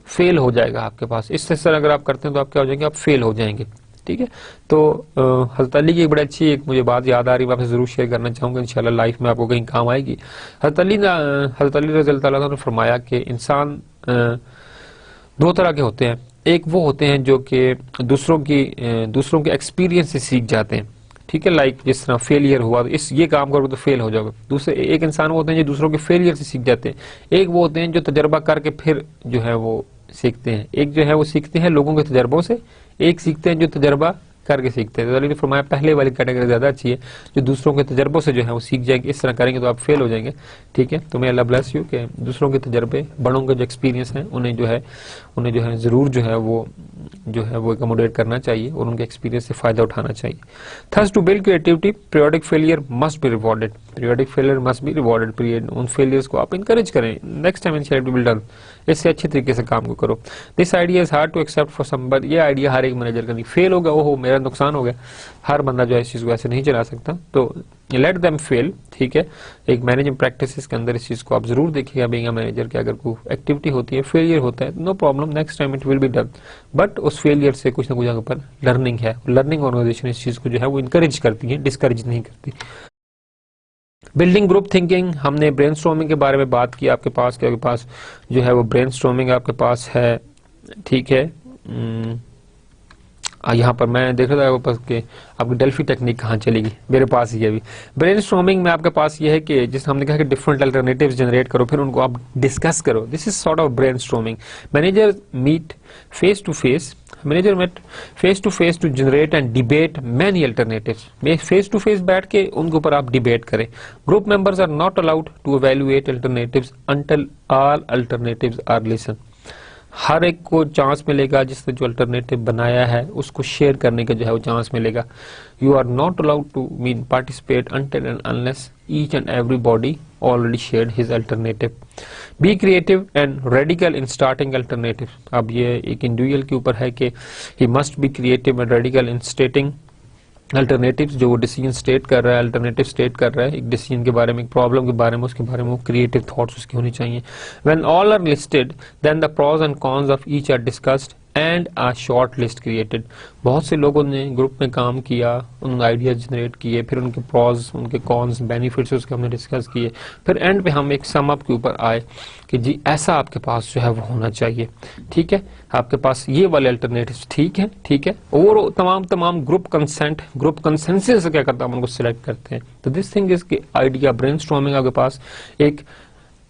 फेल हो जाएगा आपके पास। इस तरह अगर आप करते हैं तो आप क्या हो जाएंगे, आप फेल हो जाएंगे। ठीक है, तो हज़रत अली की बड़ी अच्छी एक मुझे बात याद आ रही है, मैं आपसे जरूर शेयर करना चाहूंगा, इंशाल्लाह लाइफ में आपको कहीं काम आएगी। हज़रत अली रज़ी अल्लाह तआला ने फरमाया कि इंसान दो तरह के होते हैं। एक वो होते हैं जो कि दूसरों के एक्सपीरियंस से सीख जाते हैं। ठीक है, लाइक जिस तरह फेलियर हुआ तो ये काम करोगे तो फेल हो जाओगे। दूसरे एक इंसान वो होते हैं जो दूसरों के फेलियर से सीख जाते हैं। एक वो होते हैं जो तजर्बा करके फिर जो है वो सीखते हैं। एक जो है वो सीखते हैं लोगों के तजर्बों से, एक सीखते हैं जो तजर्बा करके सीखते हैं। तो फरमाया पहले वाली कैटेगरी ज्यादा अच्छी है, जो दूसरों के तजर्बों से जो है वो सीख जाएंगे। इस तरह करेंगे तो आप फेल हो जाएंगे। ठीक है, तो मैं अल्लाह ब्लेस यू कि दूसरों के तजर्बे, बड़ों के जो एक्सपीरियंस हैं उन्हें जो है जरूर जो है वो एकमोडेट करना चाहिए और उनके एक्सपीरियंस से फायदा उठाना चाहिए। Third to build creativity periodic failure must be rewarded. Periodic failure must be rewarded. Period उन फेलियर्स को आप इंकरेज करें, next time initiative will done, इससे अच्छे तरीके से काम को करो। This idea is hard to accept for somebody. ये आइडिया हर एक मैनेजर का नहीं, फेल होगा ओहो मेरा नुकसान हो गया, हर बंदा जो है इस चीज को ऐसे नहीं चला सकता। तो लेट देम फेल। ठीक है, एक मैनेजिंग प्रैक्टिसेस के अंदर इस चीज को आप जरूर देखिएगा, बीइंग अ मैनेजर के अगर कोई एक्टिविटी होती है, फेलियर होता है, no problem, next time it will be done, but उस फेलियर से कुछ ना कुछ जगह पर लर्निंग है। लर्निंग ऑर्गेनाइजेशन इस चीज को जो है वो इंकरेज करती है, डिस्करेज नहीं करती। बिल्डिंग ग्रुप थिंकिंग, हमने ब्रेनस्टॉर्मिंग के बारे में बात की। आपके पास जो है वो ब्रेनस्टॉर्मिंग आपके पास है। ठीक है, यहाँ पर मैं देख रहा था कि आपकी डेल्फी टेक्निक कहाँ चलेगी, मेरे पास ही है अभी। ब्रेनस्टॉर्मिंग में आपके पास ये है कि जिस हमने कहा कि डिफरेंट अल्टरनेटिव्स जनरेट करो, फिर उनको आप डिस्कस करो। This is sort of brainstorming. Manager meet face to face to generate and debate many alternatives. Face to face बैठ के उनके ऊपर आप डिबेट करें। Group members are not allowed to evaluate alternatives until all alternatives are listen. हर एक को chance मिलेगा, जिसने जो अल्टरनेटिव बनाया है उसको शेयर करने का जो है वो चांस मिलेगा। You are not allowed to mean participate until and unless each and everybody already shared his alternative. Be creative and radical in starting alternative. अब ये एक इंडिविजुअल के ऊपर है कि he must be creative and radical in stating alternatives जो decision state कर रहा है, अल्टरनेटिव स्टेट कर रहा है एक डिसीजन के बारे में, एक प्रॉब्लम के बारे में, उसके बारे में वो क्रिएटिव थॉट्स उसकी होनी चाहिए। When all are listed then the pros and cons of each are discussed and a short list created. बहुत से लोगों ने ग्रुप में काम किया, उन आइडियाज जनरेट किए, फिर उनके प्रॉज, उनके कॉन्स, बेनिफिट्स उसके हमने डिस्कस किए, फिर एंड पे हम एक सम अप के ऊपर आए कि जी ऐसा आपके पास जो है वो होना चाहिए। ठीक है, आपके पास ये वाले अल्टरनेटिव्स ठीक है, ठीक है, और तमाम ग्रुप कंसेंट, ग्रुप कंसेंसस क्या करता है, हम उनको सिलेक्ट करते हैं। तो दिस थिंग इज कि आइडिया ब्रेनस्टॉर्मिंग, आपके पास एक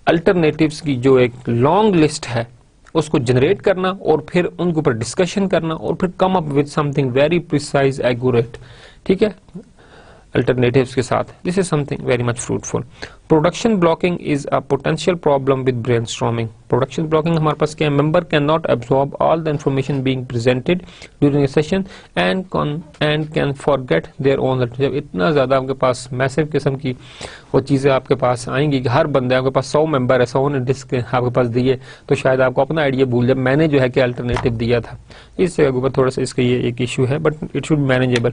अल्टरनेटिव्स की जो एक लॉन्ग लिस्ट है उसको जनरेट करना और फिर उनके ऊपर डिस्कशन करना और फिर कम up with something very precise, accurate. ठीक है, अल्टरनेटिव्स के साथ this is something very much fruitful. Production blocking is a potential problem with brainstorming. Production blocking हमारे पास क्या है, member can not absorb all the information being presented during a session and can forget their own. जब इतना ज्यादा आपके पास massive किस्म की वो चीजें आपके पास आएंगी कि हर बंदे, आपके पास 100 मेंबर है, 100 ने डिस्क आपके पास दिए, तो शायद आपको अपना आइडिया भूल जाए मैंने जो है कि अल्टरनेटिव दिया था। इस जगह के ऊपर थोड़ा सा इसका ये एक इशू है, but it should manageable.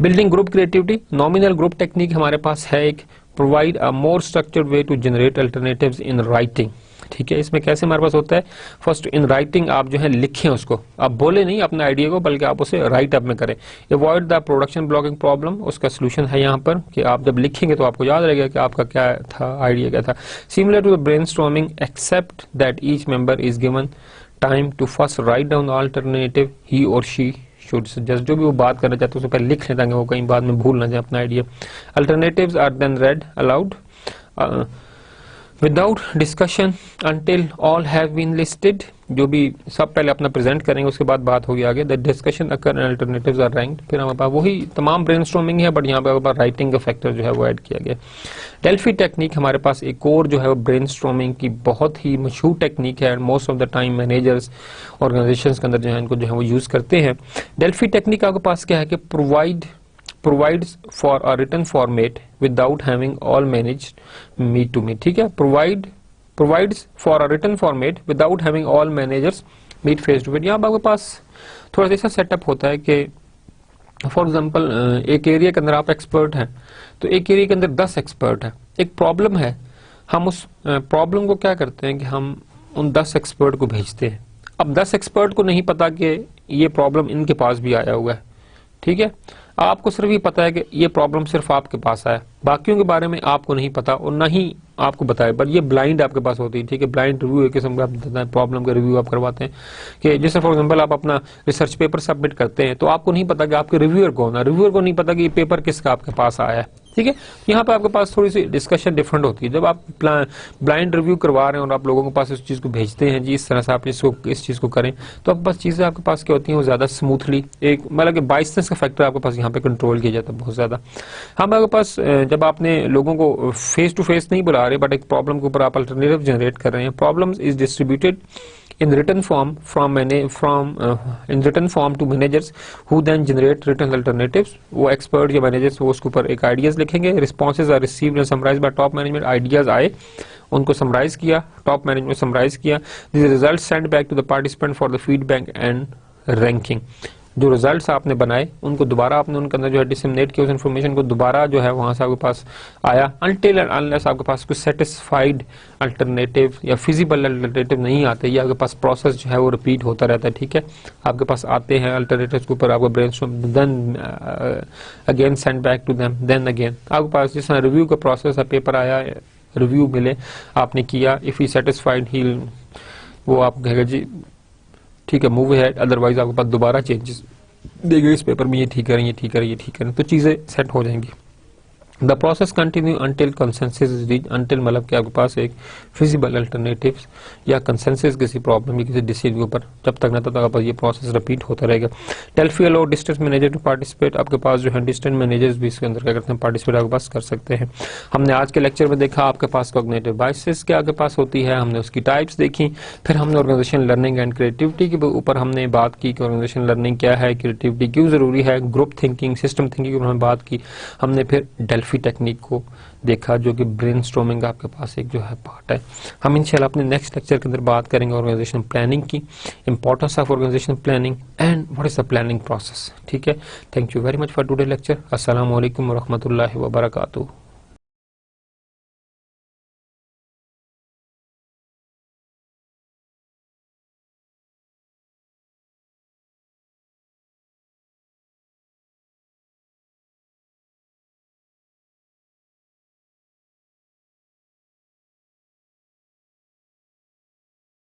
Building group creativity, nominal group technique हमारे पास है एक, provide a more structured way to generate alternatives in writing. ठीक है, इसमें कैसे हमारे पास होता है, फर्स्ट इन राइटिंग आप जो है लिखें उसको, आप बोले नहीं अपने आइडिया को, बल्कि आप उसे राइट अप में करें। Avoid the production blocking problem, उसका सोल्यूशन है यहाँ पर कि आप जब लिखेंगे तो आपको याद रहेगा कि आपका क्या था, आइडिया क्या था। Similar to the brainstorming except that each member is given time to first write down alternative he or she should suggest. जो भी वो बात करना चाहते हैं उसे पहले लिख लें ताकि वो कहीं बाद में भूल ना जाए अपना idea. Alternatives are then read aloud without discussion until all have been listed. जो भी सब पहले अपना प्रेजेंट करेंगे उसके बाद बात होगी आगे। The discussion occur and alternatives are ranked. फिर हमारे पास वही तमाम ब्रेनस्टॉर्मिंग है, बट यहाँ पे हमारे पास राइटिंग का फैक्टर जो है वो ऐड किया गया। डेल्फी टेक्निक हमारे पास एक और जो है वो ब्रेनस्टॉर्मिंग की बहुत ही मशहूर टेक्निक है, most of the time managers organisations के अंदर जो है इनको जो है वो यूज करते हैं। डेल्फी टेक्निक आपके पास क्या है कि provides for a written format without having all managed meet to meet। ठीक है, provides for a written format without having all managers meet face to face। यहाँ आपके पास थोड़ा सा ऐसा सेटअप होता है कि फॉर एग्जाम्पल एक एरिया के अंदर आप एक्सपर्ट हैं, तो एक एरिया के अंदर 10 एक्सपर्ट हैं, एक प्रॉब्लम है, हम उस प्रॉब्लम को क्या करते हैं कि हम उन 10 एक्सपर्ट को भेजते हैं। अब 10 एक्सपर्ट को नहीं पता कि ये प्रॉब्लम इनके पास भी आया हुआ है। ठीक है, आपको सिर्फ ये पता है कि ये प्रॉब्लम सिर्फ आपके पास आया, बाकियों के बारे में आपको नहीं पता और ना ही आपको बताए, पर ये ब्लाइंड आपके पास होती है। ठीक है, ब्लाइंड रिव्यू एक किस्म का प्रॉब्लम का रिव्यू आप करवाते हैं कि जैसे फॉर एग्जांपल आप अपना रिसर्च पेपर सबमिट करते हैं तो आपको नहीं पता कि आपके रिव्यूअर कौन है, रिव्यूअर को नहीं पता कि ये पेपर किसका आपके पास आया है। ठीक है, यहाँ पे आपके पास थोड़ी सी डिस्कशन डिफरेंट होती है। जब आप ब्लाइंड रिव्यू करवा रहे हैं और आप लोगों के पास इस चीज को भेजते हैं जी इस तरह से आप इस चीज को करें, तो आपके पास चीजें आपके पास क्या होती हैं वो ज्यादा स्मूथली, एक मतलब कि बाइसनेस का फैक्टर आपके पास यहाँ पे कंट्रोल किया जाता है बहुत ज्यादा। हम आपके पास जब आपने लोगों को फेस टू फेस नहीं बुला रहे बट एक प्रॉब्लम के ऊपर आप अल्टरनेटिव जनरेट कर रहे हैं, problem is distributed in written form in written form to managers who then generate written alternatives। वो एक्सपर्ट या मैनेजर्स वो उसके ऊपर एक आइडियाज लिखेंगे। Responses are received and summarised by top management. Ideas आए, उनको समराइज किया, टॉप मैनेजमेंट समराइज किया। This result send back to the participant for the feedback and ranking. जो रिजल्ट्स आपने बनाए उनको दोबारा आपने उनके अंदर जो है डिसमिनेट किया, उस इन्फॉर्मेशन को दोबारा जो है वहां से आपके पास आया, अनटिल एंड अनलेस आपके पास कुछ सेटिस्फाइड अल्टरनेटिव या फिजिबल अल्टरनेटिव नहीं आते, या आपके पास प्रोसेस जो है वो रिपीट होता रहता है। ठीक है, आपके पास आते हैं अल्टरनेटिव के ऊपर, आपको brainstorm, then again send back to them, then again आपके पास जिस तरह रिव्यू का प्रोसेस है, पेपर आया, रिव्यू मिले, आपने किया, इफ ही सेटिस्फाइड ही वो आप कहेगा जी ठीक है मूव है, अदरवाइज आपके पास दोबारा चेंजेस देगा इस पेपर में, ये ठीक करें, ये ठीक करें, ये ठीक करें, तो चीजें सेट हो जाएंगी। The process continue until consensus is reach. Until मतलब कि आपके पास एक फिजिबल अल्टरनेटिव या कंसेंसस किसी प्रॉब्लम या किसी डिसीजन के ऊपर जब तक ना तब तक ये प्रोसेस रिपीट होता रहेगा। Delphi allow distance manager to participate. आपके पास जो है डिस्टेंस मैनेजर्स भी इसके अंदर क्या करते हैं, पार्टिसिपेट आपके पास कर सकते हैं। हमने आज के लेक्चर में देखा आपके पास कॉग्निटिव बायसेस क्या आपके पास होती है, हमने उसकी टाइप्स देखी, फिर हमने ऑर्गेनाइजेशन लर्निंग एंड क्रिएटिविटी के ऊपर हमने बात की कि ऑर्गेनाइजेशन लर्निंग क्या है, क्रिएटिविटी क्यों जरूरी है, ग्रुप थिंकिंग, सिस्टम थिंकिंग के ऊपर हमने बात की। हमने फिर डेल्फी काफ़ी टेक्निक को देखा, जो कि ब्रेनस्टॉर्मिंग आपके पास एक जो है पार्ट है। हम इंशाल्लाह अपने नेक्स्ट लेक्चर के अंदर बात करेंगे ऑर्गेनाइजेशन प्लानिंग की, importance of organisation planning and what is the planning process. ठीक है, thank you very much for today lecture. अस्सलाम वालेकुम व रहमतुल्लाहि व बरकातुहू।